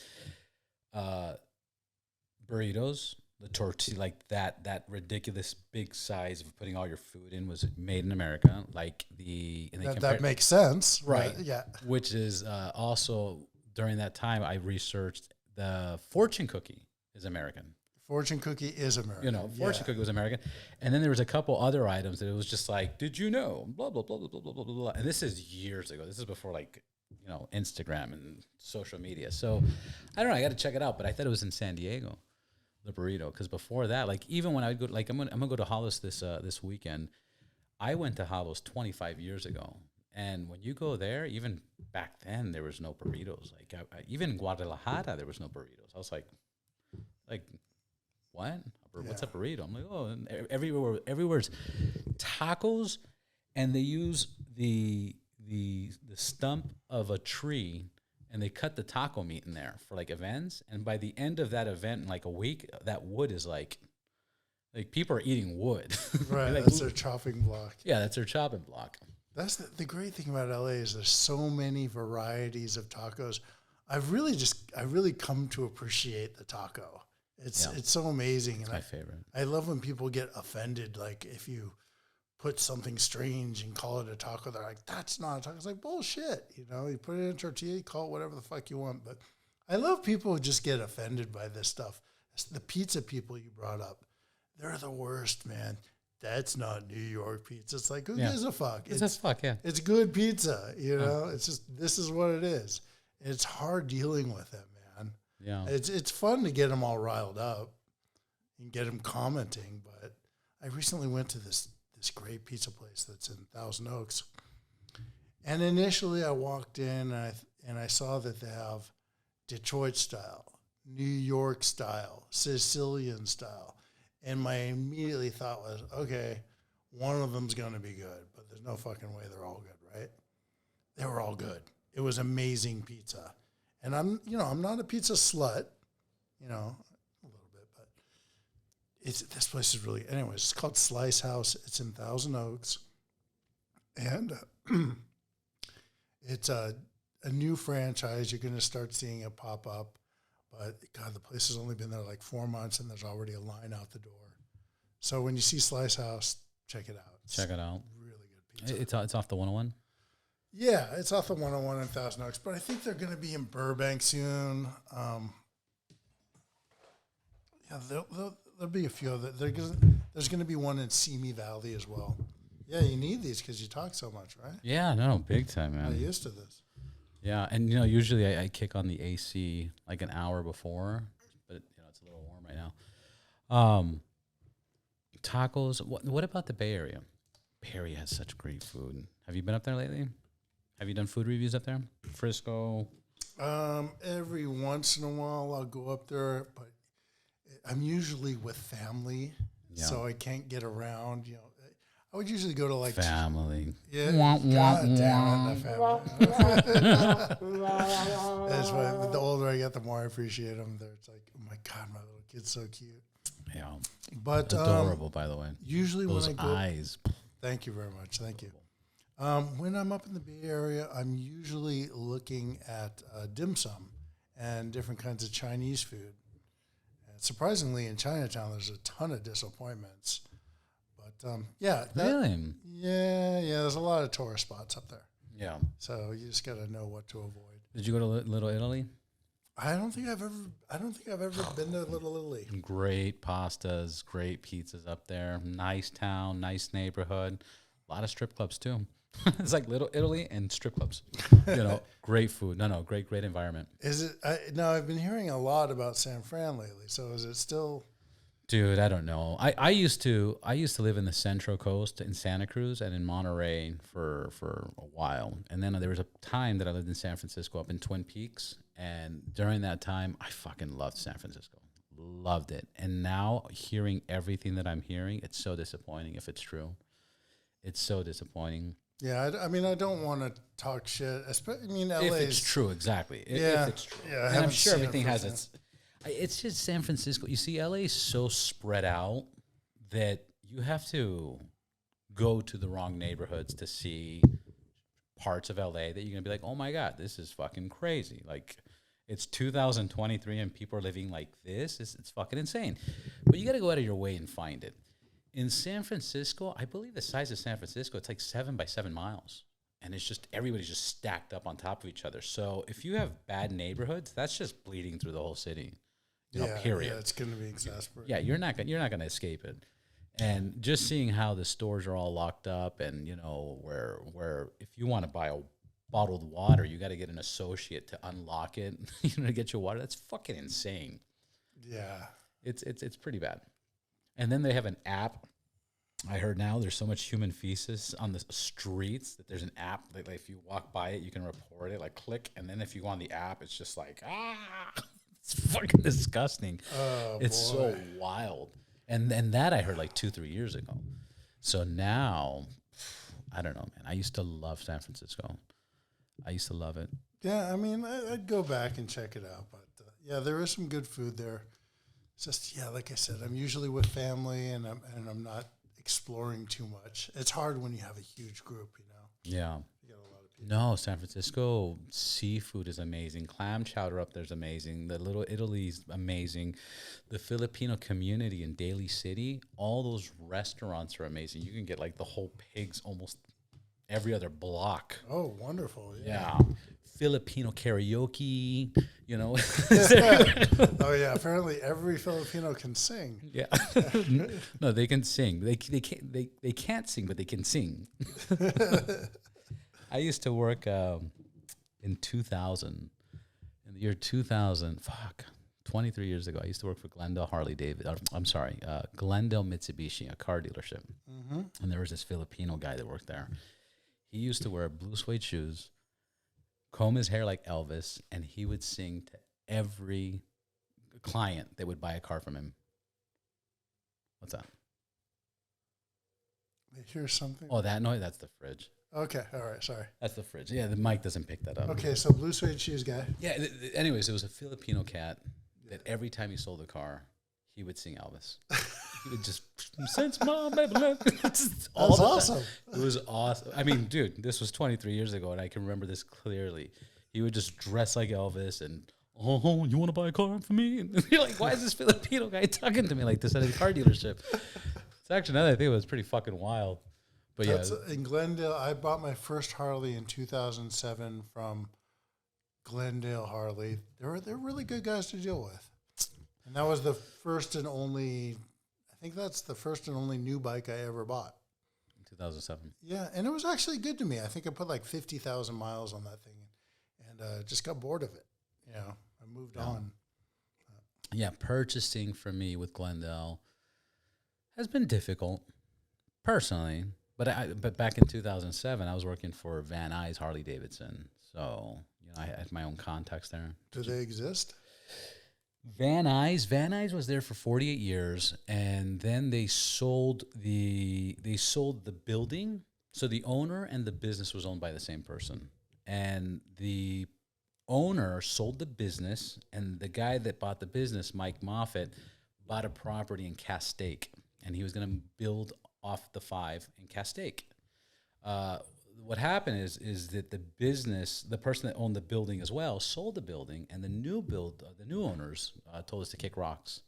Speaker 1: Burritos, the tortilla, like that ridiculous big size of putting all your food in, was made in America. Like that
Speaker 2: makes sense,
Speaker 1: right?
Speaker 2: Yeah.
Speaker 1: Which is also during that time I researched the fortune cookie is American.
Speaker 2: Fortune cookie is American.
Speaker 1: Fortune cookie was American. And then there was a couple other items that it was just like, did you know? Blah, blah, blah, blah, blah, blah, blah, blah. And this is years ago. This is before Instagram and social media. So I don't know. I got to check it out. But I thought it was in San Diego, the burrito. Because before that, like even when I would go, like I'm gonna go to Hollis this weekend. I went to Hollis 25 years ago. And when you go there, even back then, there was no burritos. Like even in Guadalajara, there was no burritos. I was like, what? What's a burrito? I'm like, oh, and everywhere's tacos, and they use the stump of a tree, and they cut the taco meat in there for like events. And by the end of that event, in like a week, that wood is like people are eating wood.
Speaker 2: Right,
Speaker 1: like,
Speaker 2: that's their chopping block.
Speaker 1: Yeah, that's their chopping block.
Speaker 2: That's the great thing about LA is there's so many varieties of tacos. I've really come to appreciate the taco. It's so amazing.
Speaker 1: It's my favorite.
Speaker 2: I love when people get offended, like if you put something strange and call it a taco, they're like, that's not a taco. It's like, bullshit. You put it in a tortilla, you call it whatever the fuck you want. But I love people who just get offended by this stuff. It's the pizza people you brought up. They're the worst, man. That's not New York pizza. It's like, who gives a fuck? It's good pizza, It's just, this is what it is. It's hard dealing with it, man.
Speaker 1: Yeah.
Speaker 2: It's fun to get them all riled up and get them commenting. But I recently went to this great pizza place that's in Thousand Oaks. And initially I walked in and I saw that they have Detroit style, New York style, Sicilian style. And my immediately thought was, okay, one of them's going to be good, but there's no fucking way they're all good, right? They were all good. It was amazing pizza. And I'm not a pizza slut, a little bit, but this place is really, anyways, it's called Slice House. It's in Thousand Oaks. And it's a new franchise. You're going to start seeing it pop up. But, God, the place has only been there like 4 months, and there's already a line out the door. So when you see Slice House, check it out.
Speaker 1: Check it out.
Speaker 2: Really good pizza.
Speaker 1: It's off the 101?
Speaker 2: Yeah, it's off the 101 in Thousand Oaks. But I think they're going to be in Burbank soon. There'll be a few of them. There's going to be one in Simi Valley as well. Yeah, you need these because you talk so much, right?
Speaker 1: Yeah, no, big time, man.
Speaker 2: I'm used to this.
Speaker 1: Yeah, and usually I kick on the AC like an hour before, but it's a little warm right now. Tacos. What about the Bay Area? Bay Area has such great food. Have you been up there lately? Have you done food reviews up there? Frisco.
Speaker 2: Every once in a while I'll go up there, but I'm usually with family, so I can't get around. I would usually go to like
Speaker 1: family.
Speaker 2: Yeah, God damn it, the family. That's why the older I get, the more I appreciate them. It's like, oh my God, my little kid's so cute.
Speaker 1: Yeah,
Speaker 2: but
Speaker 1: adorable, by the way.
Speaker 2: Usually
Speaker 1: those
Speaker 2: when I go,
Speaker 1: eyes.
Speaker 2: Thank you very much. Thank you. When I'm up in the Bay Area, I'm usually looking at dim sum and different kinds of Chinese food. And surprisingly, in Chinatown, there's a ton of disappointments. But
Speaker 1: really?
Speaker 2: Yeah. There's a lot of tourist spots up there.
Speaker 1: Yeah.
Speaker 2: So you just got to know what to avoid.
Speaker 1: Did you go to Little Italy?
Speaker 2: I don't think I've ever been to Little Italy.
Speaker 1: Great pastas, great pizzas up there. Nice town, nice neighborhood. A lot of strip clubs too. It's like Little Italy and strip clubs. Great food. No, great environment.
Speaker 2: Is it? Now I've been hearing a lot about San Fran lately. So is it still?
Speaker 1: Dude, I don't know. I used to live in the Central Coast in Santa Cruz and in Monterey for a while. And then there was a time that I lived in San Francisco up in Twin Peaks. And during that time, I fucking loved San Francisco. Loved it. And now hearing everything that I'm hearing, it's so disappointing if it's true. It's so disappointing.
Speaker 2: Yeah, I mean, I don't want to talk shit. LA.
Speaker 1: If it's true, exactly.
Speaker 2: Yeah,
Speaker 1: if it's true.
Speaker 2: Yeah,
Speaker 1: and I'm sure everything has its... It's just San Francisco. You see, LA is so spread out that you have to go to the wrong neighborhoods to see parts of LA that you're going to be like, oh my God, this is fucking crazy. Like, it's 2023 and people are living like this. It's fucking insane. But you got to go out of your way and find it. In San Francisco, I believe the size of San Francisco, it's like 7 by 7 miles. And it's just, everybody's just stacked up on top of each other. So if you have bad neighborhoods, that's just bleeding through the whole city. period.
Speaker 2: Yeah, it's going to be exasperating.
Speaker 1: Yeah, you're not gonna escape it. And just seeing how the stores are all locked up, and where if you want to buy a bottled water, you got to get an associate to unlock it, to get your water. That's fucking insane.
Speaker 2: Yeah,
Speaker 1: it's pretty bad. And then they have an app. I heard now there's so much human feces on the streets that there's an app that, like, if you walk by it, you can report it. Like, click, and then if you go on the app, it's just like, it's fucking disgusting.
Speaker 2: Oh,
Speaker 1: it's so wild. And that I heard like 2-3 years ago. So now, I don't know, man. I used to love San Francisco. I used to love it.
Speaker 2: Yeah, I mean, I'd go back and check it out. But yeah, there is some good food there. It's just, like I said, I'm usually with family, and I'm not exploring too much. It's hard when you have a huge group,
Speaker 1: Yeah.
Speaker 2: You got a lot of people.
Speaker 1: No, San Francisco seafood is amazing. Clam chowder up there's amazing. The Little Italy's amazing. The Filipino community in Daly City, all those restaurants are amazing. You can get like the whole pigs almost every other block.
Speaker 2: Oh, wonderful.
Speaker 1: Yeah. Filipino karaoke,
Speaker 2: Oh yeah, apparently every Filipino can sing.
Speaker 1: Yeah. No, they can sing. They can't sing, but they can sing. I used to work in 2000. In the year 2000, 23 years ago, I used to work for Glendale Glendale Mitsubishi, a car dealership. Mm-hmm. And there was this Filipino guy that worked there. He used to wear blue suede shoes, comb his hair like Elvis, and he would sing to every client that would buy a car from him. What's that?
Speaker 2: I hear something.
Speaker 1: Oh, that noise? That's the fridge.
Speaker 2: Okay, all right, sorry.
Speaker 1: That's the fridge. Yeah, the mic doesn't pick that up.
Speaker 2: Okay, so blue suede shoes guy.
Speaker 1: Yeah, anyways, it was a Filipino cat that every time he sold a car, he would sing Elvis. He would just, since mom, baby,
Speaker 2: That's awesome.
Speaker 1: It was awesome. I mean, dude, this was 23 years ago, and I can remember this clearly. He would just dress like Elvis and, you want to buy a car for me? And you're like, why is this Filipino guy talking to me like this at a car dealership? It's actually, now that I think it was pretty fucking wild. But
Speaker 2: That's in Glendale. I bought my first Harley in 2007 from Glendale Harley. They're really good guys to deal with. And that was the first and only, I think that's the first and only new bike I ever bought.
Speaker 1: In 2007.
Speaker 2: Yeah, and it was actually good to me. I think I put like 50,000 miles on that thing, and just got bored of it. I moved on.
Speaker 1: Yeah, purchasing for me with Glendale has been difficult, personally. But back in 2007, I was working for Van Nuys Harley Davidson, so I had my own contacts there.
Speaker 2: Do they exist?
Speaker 1: Van Nuys was there for 48 years, and then they sold the building. So the owner and the business was owned by the same person, and the owner sold the business, and the guy that bought the business, Mike Moffitt, bought a property in Castaic, and he was going to build off the 5 in Castaic. What happened is that the person that owned the building as well, sold the building, and the new owners told us to kick rocks.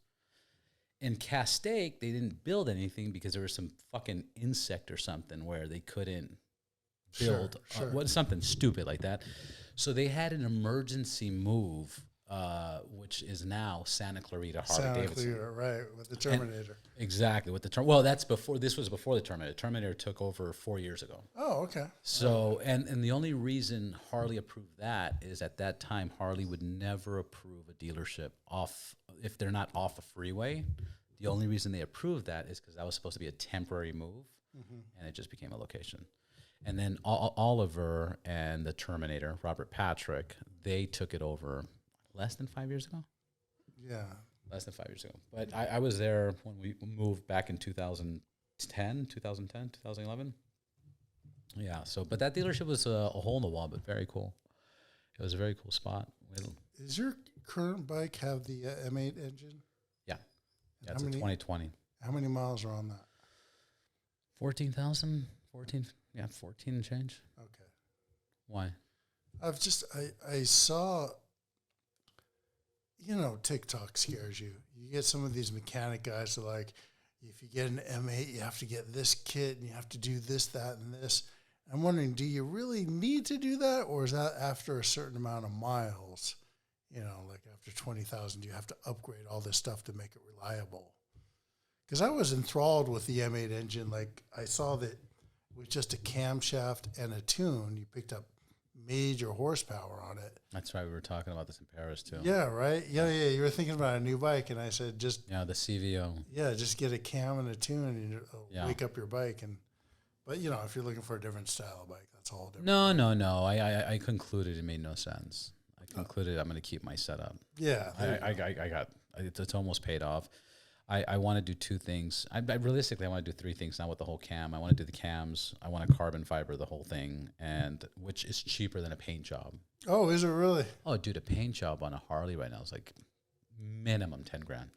Speaker 1: In Castaic, they didn't build anything because there was some fucking insect or something where they couldn't build something stupid like that. So they had an emergency move, which is now Santa Clarita Harley Davidson.
Speaker 2: Santa Clarita, right, with the Terminator.
Speaker 1: Exactly, with the well, this was before the Terminator. Terminator took over 4 years ago.
Speaker 2: Oh, okay.
Speaker 1: So, and the only reason Harley approved that is at that time Harley would never approve a dealership if they're not off a freeway. The only reason they approved that is because that was supposed to be a temporary move, and it just became a location. And then Oliver and the Terminator, Robert Patrick, they took it over less than 5 years ago.
Speaker 2: Yeah.
Speaker 1: Less than 5 years ago. But I was there when we moved back in 2010, 2011. Yeah, but that dealership was a hole in the wall, but very cool. It was a very cool spot.
Speaker 2: Does your current bike have the M8 engine?
Speaker 1: Yeah. Yeah, it's a 2020.
Speaker 2: How many miles are on that?
Speaker 1: 14,000, 14 and change.
Speaker 2: Okay.
Speaker 1: Why?
Speaker 2: I saw, TikTok scares you. You get some of these mechanic guys that like, if you get an M8, you have to get this kit and you have to do this, that, and this. I'm wondering, do you really need to do that, or is that after a certain amount of miles like after 20,000, you have to upgrade all this stuff to make it reliable. Because I was enthralled with the M8 engine. Like I saw that with just a camshaft and a tune, you picked up major horsepower on it.
Speaker 1: That's right. We were talking about this in Paris too.
Speaker 2: Yeah, right. Yeah. You were thinking about a new bike, and I said, the
Speaker 1: CVO.
Speaker 2: Yeah, just get a cam and a tune, and wake up your bike. But if you're looking for a different style of bike, that's all different.
Speaker 1: No. I concluded it made no sense. I concluded I'm going to keep my setup.
Speaker 2: Yeah,
Speaker 1: I got it's almost paid off. I want to do two things. Realistically, I want to do three things now with the whole cam. I want to do the cams. I want to carbon fiber the whole thing, and which is cheaper than a paint job.
Speaker 2: Oh, is it really?
Speaker 1: Oh, dude, a paint job on a Harley right now is like minimum 10 grand.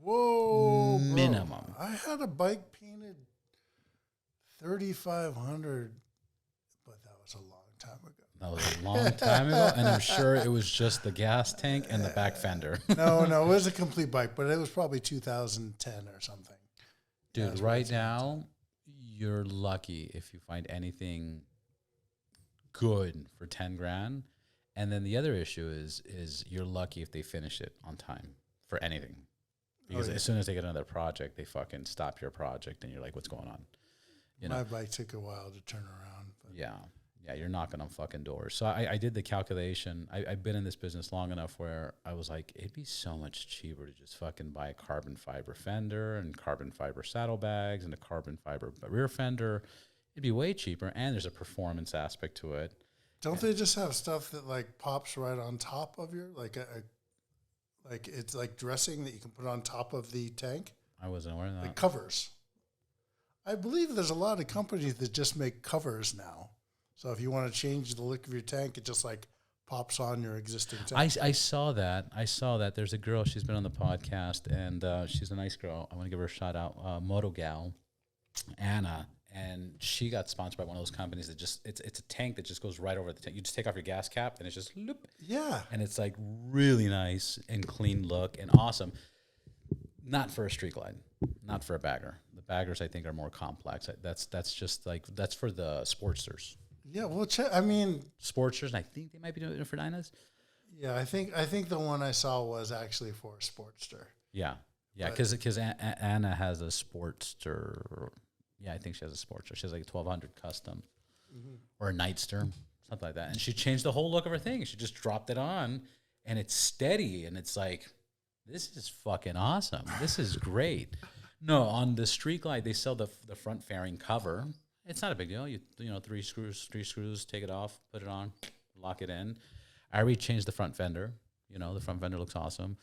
Speaker 2: Whoa,
Speaker 1: minimum.
Speaker 2: Bro. I had a bike painted 3,500, but that was a long time ago.
Speaker 1: That was a long time ago, and I'm sure it was just the gas tank and the back fender.
Speaker 2: No, it was a complete bike, but it was probably 2010 or something.
Speaker 1: Dude, right now, you're lucky if you find anything good for 10 grand. And then the other issue is you're lucky if they finish it on time for anything. Because as soon as they get another project, they fucking stop your project, and you're like, what's going on?
Speaker 2: My bike took a while to turn around. But.
Speaker 1: Yeah, you're knocking on fucking doors. So I did the calculation. I've been in this business long enough where I was like, it'd be so much cheaper to just fucking buy a carbon fiber fender and carbon fiber saddlebags and a carbon fiber rear fender. It'd be way cheaper, and there's a performance aspect to it.
Speaker 2: Don't they just have stuff that like pops right on top of your like it's like dressing that you can put on top of the tank?
Speaker 1: I wasn't aware of that.
Speaker 2: Like covers. I believe there's a lot of companies that just make covers now. So if you want to change the look of your tank, it just like pops on your existing tank.
Speaker 1: I saw that. There's a girl, she's been on the podcast, and she's a nice girl. I want to give her a shout out. Moto Gal, Anna, and she got sponsored by one of those companies that just, it's a tank that just goes right over the tank. You just take off your gas cap, and it's just, loop.
Speaker 2: Yeah.
Speaker 1: And it's like really nice and clean look and awesome. Not for a street glide, not for a bagger. The baggers, I think, are more complex. That's just like, that's for the Sportsters.
Speaker 2: Yeah, well, I mean,
Speaker 1: Sportsters, and I think they might be doing it for Dynas.
Speaker 2: Yeah, I think the one I saw was actually for a Sportster.
Speaker 1: Yeah, because Anna has a Sportster. Yeah, I think she has a Sportster. She has like a 1200 custom or a Nightster, something like that. And she changed the whole look of her thing. She just dropped it on, and it's steady, and it's like, this is fucking awesome. This is great. No, on the Street Glide, they sell the front fairing cover. It's not a big deal. You know, three screws, take it off, put it on, lock it in. I already changed the front fender. You know, the front fender looks awesome.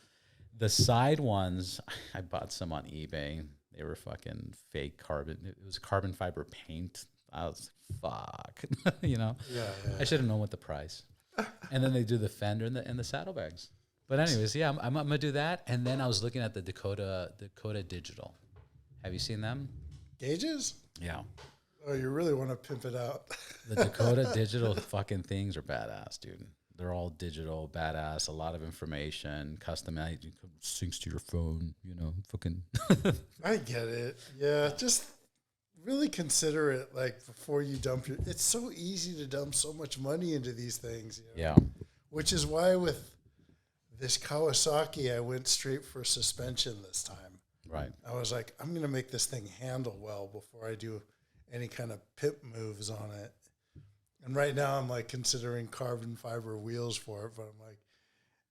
Speaker 1: The side ones, I bought some on eBay. They were fucking fake carbon. It was carbon fiber paint. I was fuck, you know. Yeah. I should have known what the price. And then they do the fender and the saddlebags. But anyways, yeah, I'm gonna do that. And then I was looking at the Dakota Digital. Have you seen them?
Speaker 2: Gauges?
Speaker 1: Yeah.
Speaker 2: Oh, you really want to pimp it out?
Speaker 1: The Dakota Digital fucking things are badass, dude. They're all digital, badass, a lot of information, customized, syncs to your phone, you know, fucking.
Speaker 2: I get it. Yeah, just really consider it, like, before you dump your. It's so easy to dump so much money into these things. You know? Yeah. Which is why with this Kawasaki, I went straight for suspension this time.
Speaker 1: Right.
Speaker 2: I was like, I'm going to make this thing handle well before I do any kind of pimp moves on it. And right now I'm like considering carbon fiber wheels for it, but I'm like,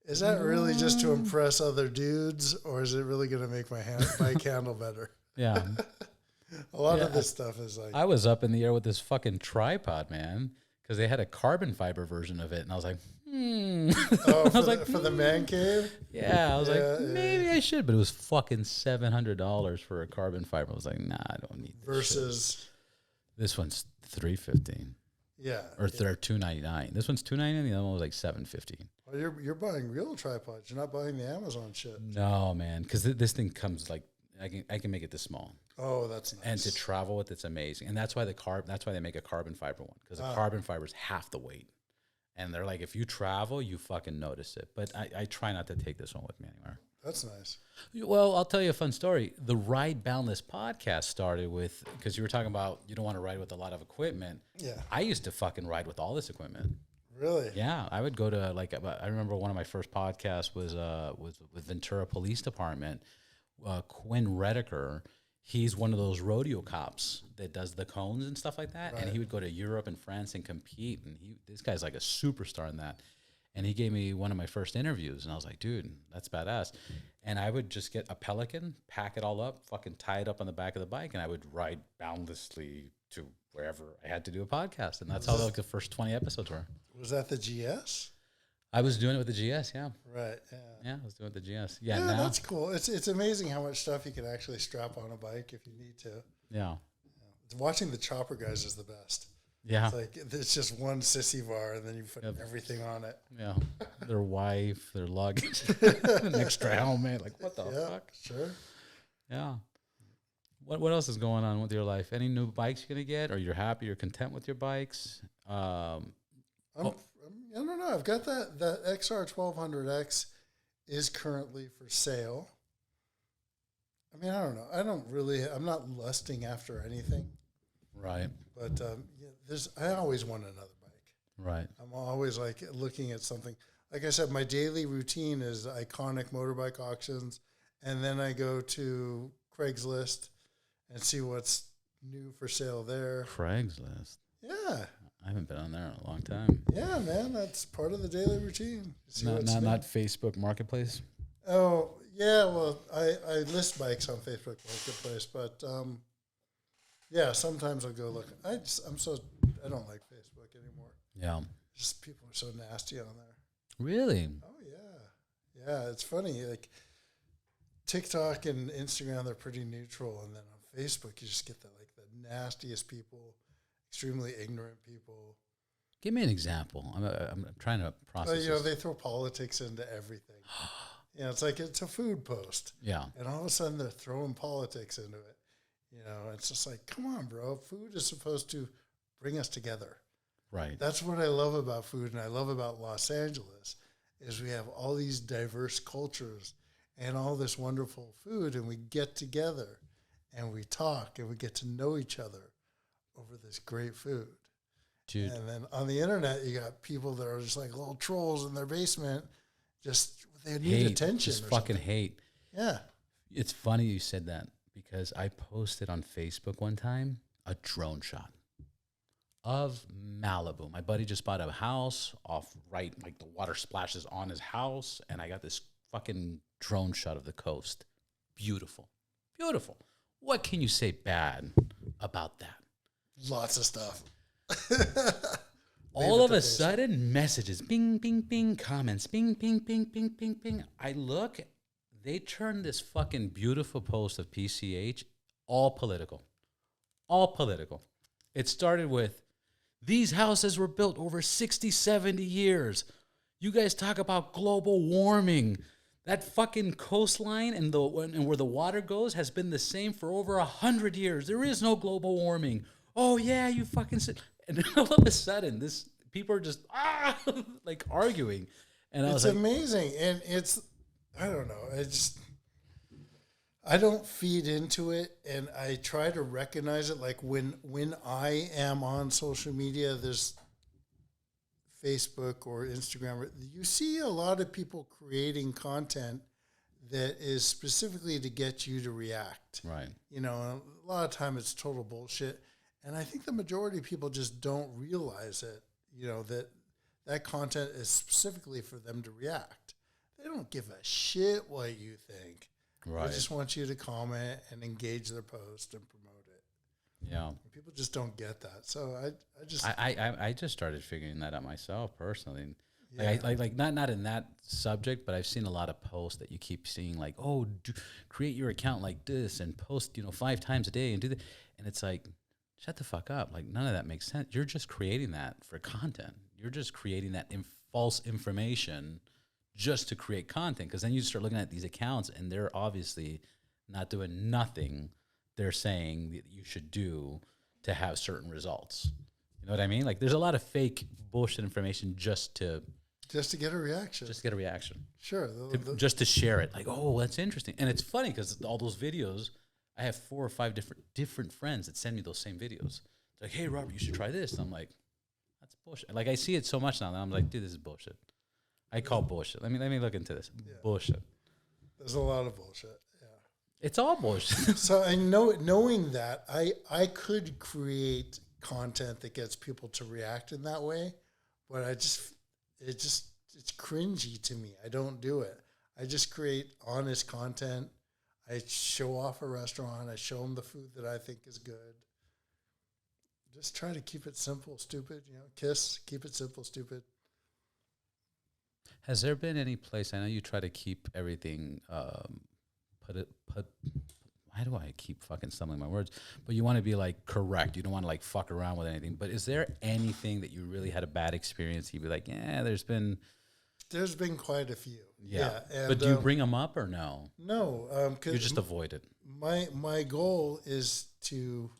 Speaker 2: is that really just to impress other dudes, or is it really going to make my bike handle better?
Speaker 1: Yeah.
Speaker 2: A lot of this stuff is like.
Speaker 1: I was up in the air with this fucking tripod, man, because they had a carbon fiber version of it, and I was like,
Speaker 2: Oh, for the man cave?
Speaker 1: Yeah, I was like, maybe I should, but it was fucking $700 for a carbon fiber. I was like, nah, I don't need this
Speaker 2: versus
Speaker 1: this one's $315.
Speaker 2: Yeah.
Speaker 1: Or $299. This one's $299, the other one was like $750.
Speaker 2: Well, you're buying real tripods. You're not buying the Amazon shit.
Speaker 1: No, man, because this thing comes like I can make it this small.
Speaker 2: Oh, that's nice.
Speaker 1: And to travel with, it's amazing. And that's why they make a carbon fiber one, because the carbon fiber is half the weight. And they're like, if you travel, you fucking notice it. But I try not to take this one with me anywhere.
Speaker 2: That's nice.
Speaker 1: Well, I'll tell you a fun story. The Ride Boundless podcast started with, because you were talking about you don't want to ride with a lot of equipment.
Speaker 2: Yeah.
Speaker 1: I used to fucking ride with all this equipment.
Speaker 2: Really?
Speaker 1: Yeah, I would go to like I remember one of my first podcasts was with Ventura Police Department. Quinn Rediker, he's one of those rodeo cops that does the cones and stuff like that, and he would go to Europe and France and compete. And this guy's like a superstar in that. And he gave me one of my first interviews, and I was like, dude, that's badass. And I would just get a Pelican, pack it all up, fucking tie it up on the back of the bike, and I would ride boundlessly to wherever I had to do a podcast. And that's how like the first 20 episodes were.
Speaker 2: Was that the GS?
Speaker 1: I was doing it with the GS, yeah.
Speaker 2: Right, yeah.
Speaker 1: Yeah, I was doing it with the GS. Yeah,
Speaker 2: now, that's cool. It's amazing how much stuff you can actually strap on a bike if you need to.
Speaker 1: Yeah.
Speaker 2: Watching the chopper guys is the best.
Speaker 1: Yeah.
Speaker 2: It's like it's just one sissy bar and then you put everything on it.
Speaker 1: Yeah. Their wife, their luggage, an extra helmet. Like, what the fuck?
Speaker 2: Sure.
Speaker 1: Yeah. What else is going on with your life? Any new bikes you're going to get, or you're happy, you're content with your bikes?
Speaker 2: I don't know. I've got that XR 1200X is currently for sale. I mean, I don't know. I'm not lusting after anything.
Speaker 1: Right.
Speaker 2: But I always want another bike.
Speaker 1: Right.
Speaker 2: I'm always like looking at something. Like I said, my daily routine is iconic motorbike auctions, and then I go to Craigslist and see what's new for sale there.
Speaker 1: Craigslist.
Speaker 2: Yeah.
Speaker 1: I haven't been on there in a long time.
Speaker 2: Yeah, man, that's part of the daily routine.
Speaker 1: Not Facebook Marketplace.
Speaker 2: Oh yeah, well, I list bikes on Facebook Marketplace, but yeah, sometimes I'll go look. I don't like Facebook anymore.
Speaker 1: Yeah.
Speaker 2: Just people are so nasty on there.
Speaker 1: Really?
Speaker 2: Oh yeah, yeah. It's funny. Like TikTok and Instagram, they're pretty neutral, and then on Facebook, you just get the nastiest people, extremely ignorant people.
Speaker 1: Give me an example. I'm trying to process.
Speaker 2: They throw politics into everything. It's like it's a food post.
Speaker 1: Yeah.
Speaker 2: And all of a sudden, they're throwing politics into it. It's just like, come on, bro. Food is supposed to bring us together.
Speaker 1: Right.
Speaker 2: That's what I love about food, and I love about Los Angeles, is we have all these diverse cultures and all this wonderful food, and we get together, and we talk, and we get to know each other over this great food.
Speaker 1: Dude.
Speaker 2: And then on the internet, you got people that are just like little trolls in their basement, they need attention.
Speaker 1: Just fucking hate.
Speaker 2: Yeah.
Speaker 1: It's funny you said that, because I posted on Facebook one time a drone shot of Malibu. My buddy just bought a house like the water splashes on his house, and I got this fucking drone shot of the coast. Beautiful. Beautiful. What can you say bad about that?
Speaker 2: Lots of stuff.
Speaker 1: All of a sudden, messages, bing, bing, bing, comments, bing, bing, bing, bing, bing, bing. I look, they turned this fucking beautiful post of PCH all political. All political. It started with, these houses were built over 60, 70 years. You guys talk about global warming. That fucking coastline and where the water goes has been the same for over 100 years. There is no global warming. Oh yeah, you fucking said. And all of a sudden, people are just like arguing, and I was like,
Speaker 2: amazing. And I don't know. I don't feed into it, and I try to recognize it. Like when I am on social media, there's Facebook or Instagram, you see a lot of people creating content that is specifically to get you to react.
Speaker 1: Right.
Speaker 2: A lot of time it's total bullshit. And I think the majority of people just don't realize it, that content is specifically for them to react. They don't give a shit what you think.
Speaker 1: Right.
Speaker 2: They just want you to comment and engage their post and promote it.
Speaker 1: Yeah.
Speaker 2: And people just don't get that. So
Speaker 1: I just started figuring that out myself personally.
Speaker 2: Yeah.
Speaker 1: Like not in that subject, but I've seen a lot of posts that you keep seeing like, create your account like this and post, 5 times a day and do that. And it's like, shut the fuck up. Like, none of that makes sense. You're just creating that for content. You're just creating that false information just to create content. Because then you start looking at these accounts, and they're obviously not doing nothing they're saying that you should do to have certain results. You know what I mean? Like, there's a lot of fake bullshit information just to
Speaker 2: get a reaction.
Speaker 1: Just to get a reaction.
Speaker 2: Sure.
Speaker 1: Just to share it. Like, oh, that's interesting. And it's funny because all those videos, I have 4 or 5 different friends that send me those same videos. They're like, hey, Robert, you should try this. And I'm like, that's bullshit. Like I see it so much now that I'm like, dude, this is bullshit. I call bullshit. Let me look into this. Yeah. Bullshit.
Speaker 2: There's a lot of bullshit. Yeah.
Speaker 1: It's all bullshit.
Speaker 2: So I know, knowing that, I could create content that gets people to react in that way, but it's cringy to me. I don't do it. I just create honest content. I show off a restaurant. I show them the food that I think is good. Just try to keep it simple, stupid. Keep it simple, stupid.
Speaker 1: Has there been any place? I know you try to keep everything. Why do I keep fucking stumbling my words? But you want to be like correct. You don't want to like fuck around with anything. But is there anything that you really had a bad experience? You'd be like, yeah, there's been
Speaker 2: quite a few.
Speaker 1: Yeah. And, but do you bring them up or no?
Speaker 2: No,
Speaker 1: you just avoid it.
Speaker 2: My goal is to.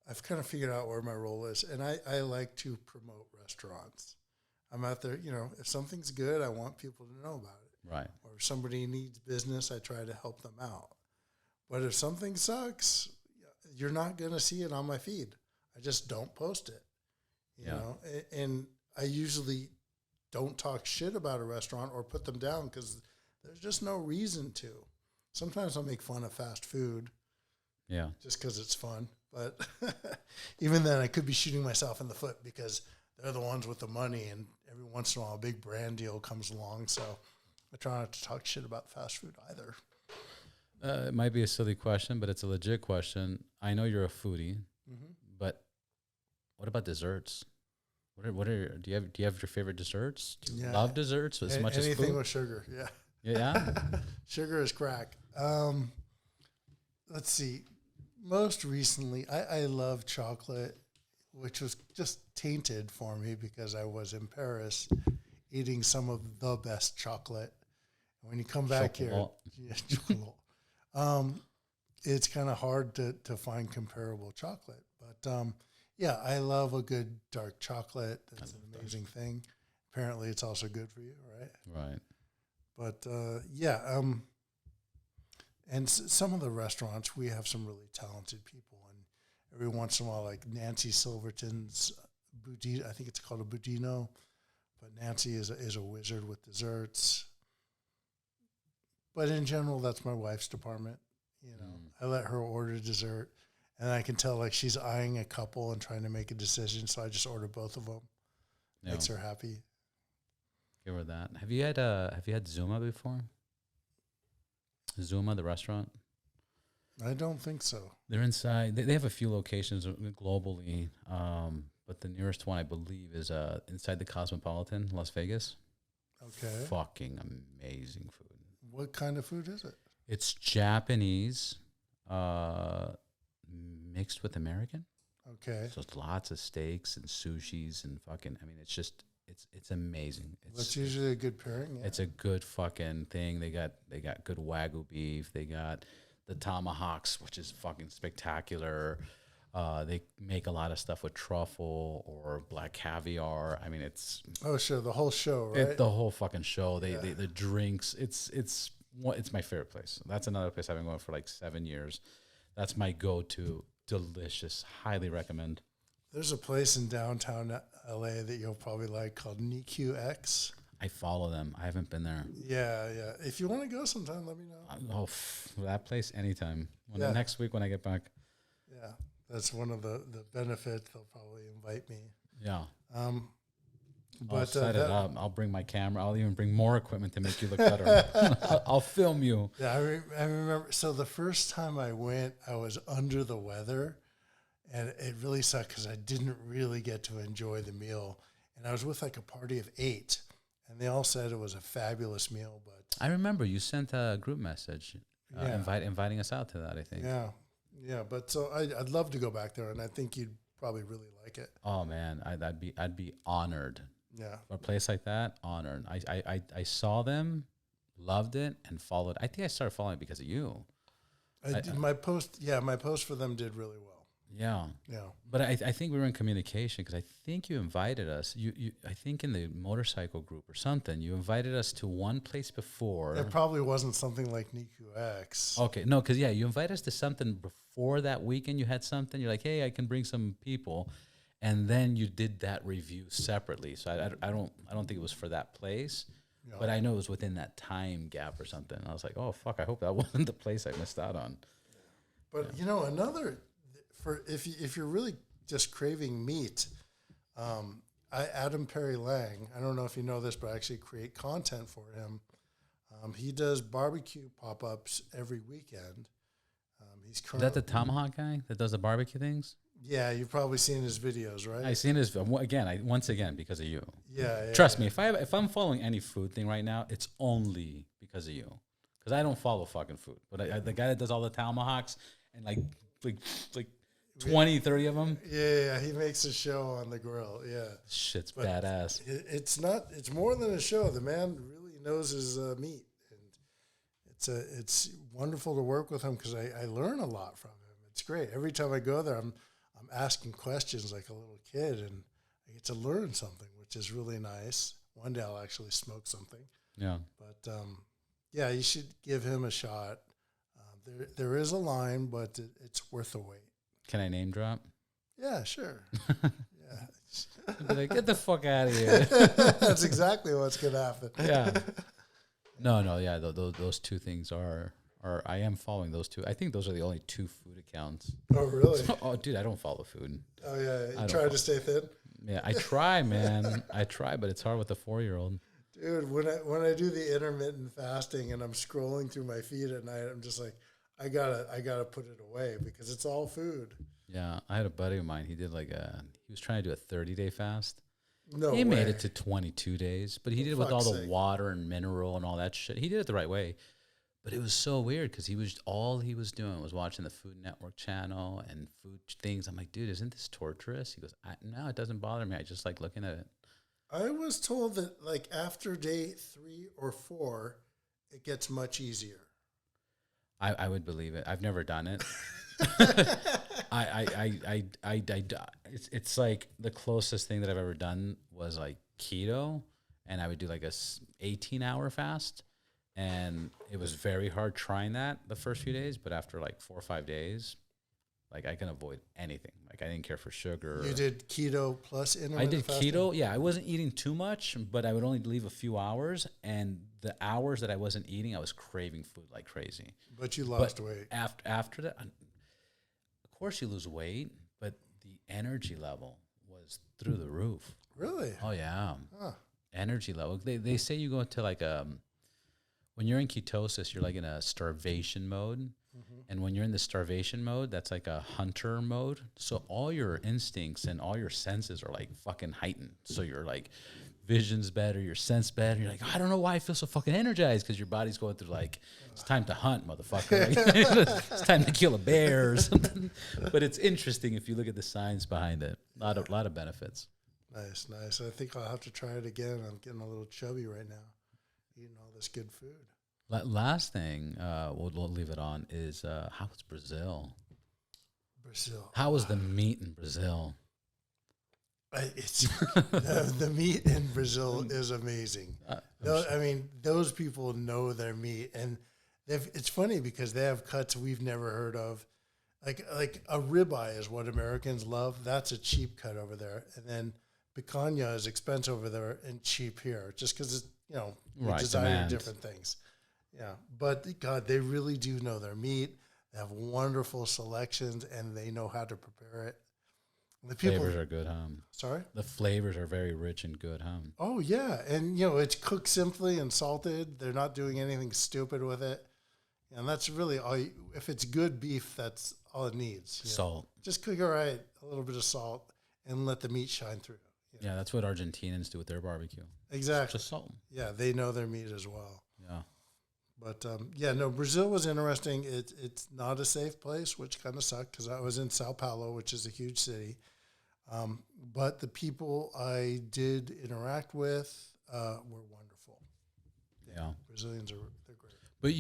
Speaker 2: I've kind of figured out where my role is, and I like to promote restaurants. I'm out there, if something's good, I want people to know about it.
Speaker 1: Right.
Speaker 2: Or if somebody needs business, I try to help them out. But if something sucks, you're not going to see it on my feed. I just don't post it, you know. And I usually don't talk shit about a restaurant or put them down because there's just no reason to. Sometimes I'll make fun of fast food.
Speaker 1: Yeah.
Speaker 2: Just because it's fun. But even then, I could be shooting myself in the foot because they're the ones with the money, and every once in a while a big brand deal comes along. So I try not to talk shit about fast food either.
Speaker 1: It might be a silly question, but it's a legit question. I know you're a foodie, but what about desserts? What are do you have your favorite desserts? Do you love desserts as much as food?
Speaker 2: Anything with sugar, yeah.
Speaker 1: Yeah?
Speaker 2: Sugar is crack. Let's see. Most recently, I love chocolate, which was just tainted for me because I was in Paris eating some of the best chocolate. And when you come back here, it's kind of hard to find comparable chocolate. But I love a good dark chocolate. That's an amazing thing. Apparently, it's also good for you, right?
Speaker 1: Right.
Speaker 2: But and some of the restaurants, we have some really talented people. And every once in a while, like Nancy Silverton's Budino, I think it's called a Budino. But Nancy is a wizard with desserts. But in general, that's my wife's department. I let her order dessert. And I can tell like she's eyeing a couple and trying to make a decision. So I just order both of them. Yeah. Makes her happy.
Speaker 1: Give her that. Have you had Zuma before? Zuma, the restaurant?
Speaker 2: I don't think so.
Speaker 1: They're inside. They have a few locations globally, but the nearest one, I believe, is inside the Cosmopolitan, Las Vegas.
Speaker 2: Okay.
Speaker 1: Fucking amazing food.
Speaker 2: What kind of food is it?
Speaker 1: It's Japanese, mixed with American.
Speaker 2: Okay.
Speaker 1: So it's lots of steaks and sushis and fucking, I mean, it's just... It's amazing.
Speaker 2: That's usually a good pairing. Yeah.
Speaker 1: It's a good fucking thing. They got good Wagyu beef. They got the tomahawks, which is fucking spectacular. They make a lot of stuff with truffle or black caviar. I mean, it's
Speaker 2: the whole show, right?
Speaker 1: The whole fucking show. The drinks. It's my favorite place. That's another place I've been going for like 7 years. That's my go-to. Delicious. Highly recommend.
Speaker 2: There's a place in downtown LA that you'll probably like called NQX.
Speaker 1: I follow them. I haven't been there.
Speaker 2: Yeah. If you want to go sometime, let me know.
Speaker 1: That place anytime. Next week when I get back.
Speaker 2: Yeah, that's one of the benefits. They'll probably invite me.
Speaker 1: Yeah.
Speaker 2: But
Speaker 1: I'll set it up. I'll bring my camera. I'll even bring more equipment to make you look better. I'll film you.
Speaker 2: Yeah, I remember. So the first time I went, I was under the weather. And it really sucked because I didn't really get to enjoy the meal. And I was with like a party of 8, and they all said it was a fabulous meal. But
Speaker 1: I remember you sent a group message inviting us out to that, I think.
Speaker 2: Yeah. But so I'd love to go back there, and I think you'd probably really like it.
Speaker 1: Oh, man, I'd be honored.
Speaker 2: Yeah.
Speaker 1: For a place like that, honored. I saw them, loved it, and followed. I think I started following because of you.
Speaker 2: My post for them did really well.
Speaker 1: Yeah. But I think we were in communication because I think you invited us. I think in the motorcycle group or something, you invited us to one place before.
Speaker 2: It probably wasn't something like NQX.
Speaker 1: Okay, no, because you invited us to something before that weekend. You had something. You're like, hey, I can bring some people, and then you did that review separately. So I don't think it was for that place, but I know it was within that time gap or something. I was like, oh fuck, I hope that wasn't the place I missed out on.
Speaker 2: But another for if you're really just craving meat, Adam Perry Lang. I don't know if you know this, but I actually create content for him. He does barbecue pop-ups every weekend. He's
Speaker 1: Is that the Tomahawk guy that does the barbecue things?
Speaker 2: Yeah, you've probably seen his videos, right?
Speaker 1: I've seen his once again because of you.
Speaker 2: Yeah.
Speaker 1: Trust me, if I'm following any food thing right now, it's only because of you. Because I don't follow fucking food. But the guy that does all the tomahawks and like 20, 30 of them.
Speaker 2: Yeah, he makes a show on the grill. Yeah,
Speaker 1: shit's badass.
Speaker 2: It's more than a show. The man really knows his meat, and it's wonderful to work with him because I learn a lot from him. It's great. Every time I go there, I'm asking questions like a little kid, and I get to learn something, which is really nice. One day I'll actually smoke something.
Speaker 1: Yeah. But
Speaker 2: yeah, you should give him a shot. There is a line, but it's worth the wait.
Speaker 1: Can I name drop?
Speaker 2: Yeah, sure. Yeah.
Speaker 1: Be like, get the fuck out of here.
Speaker 2: That's exactly what's gonna happen.
Speaker 1: Yeah. No, yeah. Those two things are I am following those two. I think those are the only two food accounts.
Speaker 2: Oh, really?
Speaker 1: Oh, dude, I don't follow food.
Speaker 2: Oh, yeah. You try to stay thin?
Speaker 1: Yeah, I try, man. I try, but it's hard with a 4-year-old.
Speaker 2: Dude, when I do the intermittent fasting and I'm scrolling through my feed at night, I'm just like, I gotta put it away because it's all food.
Speaker 1: Yeah, I had a buddy of mine. He did he was trying to do a 30-day fast.
Speaker 2: No way.
Speaker 1: He made it to 22 days, but he did it with all the water and mineral and all that shit. He did it the right way. But it was so weird because all he was doing was watching the Food Network channel and food things. I'm like, dude, isn't this torturous? He goes, no, it doesn't bother me. I just like looking at it.
Speaker 2: I was told that after day 3 or 4, it gets much easier.
Speaker 1: I would believe it. I've never done it. It's like the closest thing that I've ever done was like keto, and I would do like a 18-hour fast. And it was very hard trying that the first few days, but after like 4 or 5 days, like I can avoid anything. Like I didn't care for sugar.
Speaker 2: You did keto plus intermittent
Speaker 1: I did
Speaker 2: fasting?
Speaker 1: keto. Yeah, I wasn't eating too much, but I would only leave a few hours. And the hours that I wasn't eating, I was craving food like crazy.
Speaker 2: But you lost weight.
Speaker 1: After that, of course you lose weight, but the energy level was through the roof.
Speaker 2: Really?
Speaker 1: Oh, yeah.
Speaker 2: Huh.
Speaker 1: Energy level. They say you go into like when you're in ketosis, you're like in a starvation mode. Mm-hmm. And when you're in the starvation mode, that's like a hunter mode. So all your instincts and all your senses are like fucking heightened. So you're like, vision's better, your sense better. You're like, I don't know why I feel so fucking energized, because your body's going through like, it's time to hunt, motherfucker. Like, it's time to kill a bear or something. But it's interesting if you look at the science behind it. A lot of benefits.
Speaker 2: Nice. I think I'll have to try it again. I'm getting a little chubby right now, eating all this good food.
Speaker 1: Last thing we'll leave it on is how was Brazil? How was the meat in Brazil?
Speaker 2: It's the meat in Brazil is amazing. I mean, those people know their meat, and it's funny because they have cuts we've never heard of. Like a ribeye is what Americans love. That's a cheap cut over there, and then picanha is expensive over there and cheap here, just because it's we desire different things. Yeah, but God, they really do know their meat. They have wonderful selections, and they know how to prepare it. The
Speaker 1: flavors are good, huh?
Speaker 2: Sorry?
Speaker 1: The flavors are very rich and good, huh?
Speaker 2: Oh, yeah. And, it's cooked simply and salted. They're not doing anything stupid with it. And that's really all. If it's good beef, that's all it needs.
Speaker 1: Salt.
Speaker 2: Just cook it right, a little bit of salt, and let the meat shine through.
Speaker 1: Yeah, that's what Argentinians do with their barbecue.
Speaker 2: Exactly.
Speaker 1: Just salt.
Speaker 2: Yeah, they know their meat as well.
Speaker 1: Yeah.
Speaker 2: But, Brazil was interesting. It's not a safe place, which kind of sucked because I was in Sao Paulo, which is a huge city. But the people I did interact with were wonderful.
Speaker 1: Yeah.
Speaker 2: Brazilians they're great.
Speaker 1: But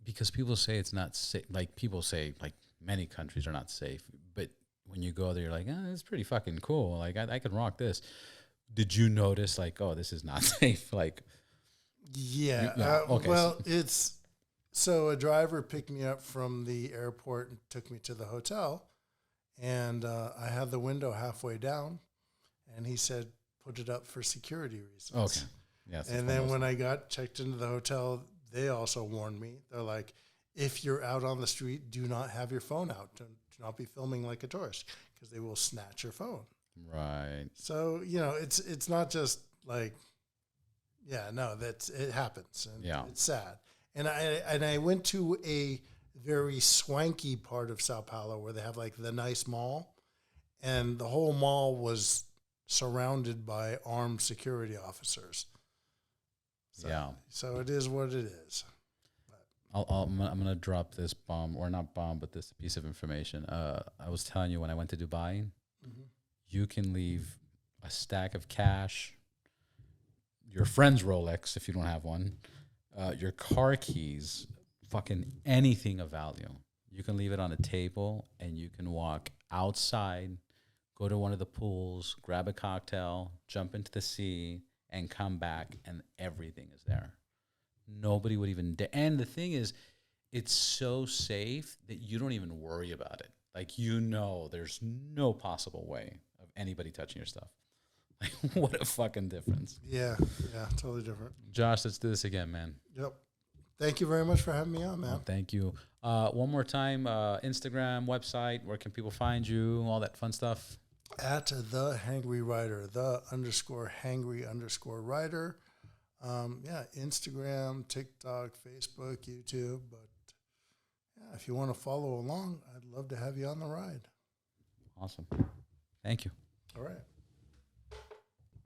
Speaker 1: because people say it's not safe, like people say like many countries are not safe, but when you go there, you're like, it's pretty fucking cool. Like I can rock this. Did you notice like, oh, this is not safe? Like,
Speaker 2: yeah.
Speaker 1: Okay.
Speaker 2: Well, so a driver picked me up from the airport and took me to the hotel. And I had the window halfway down, and he said, put it up for security reasons.
Speaker 1: Okay. Yes.
Speaker 2: And then when I got checked into the hotel, they also warned me. They're like, if you're out on the street, do not have your phone out. Do not be filming like a tourist because they will snatch your phone.
Speaker 1: Right.
Speaker 2: So, you know, it's not just like, yeah, no, it happens. And it's sad. And I went to a very swanky part of Sao Paulo where they have like the nice mall, and the whole mall was surrounded by armed security officers. So it is what it is.
Speaker 1: I'm gonna drop this bomb, or not bomb, but this piece of information. I was telling you when I went to Dubai, you can leave a stack of cash, your friend's Rolex if you don't have one, your car keys, fucking anything of value. You can leave it on a table, and you can walk outside, go to one of the pools, grab a cocktail, jump into the sea, and come back, and everything is there. Nobody would even dare. And the thing is, it's so safe that you don't even worry about it. Like, you know, there's no possible way of anybody touching your stuff. Like, what a fucking difference.
Speaker 2: Yeah, totally different.
Speaker 1: Josh, let's do this again, man.
Speaker 2: Yep. Thank you very much for having me on, man.
Speaker 1: Oh, thank you. One more time, Instagram, website, where can people find you, all that fun stuff?
Speaker 2: At the Hangry Writer, _hangry_writer. Instagram, TikTok, Facebook, YouTube. But yeah, if you want to follow along, I'd love to have you on the ride.
Speaker 1: Awesome. Thank you.
Speaker 2: All right.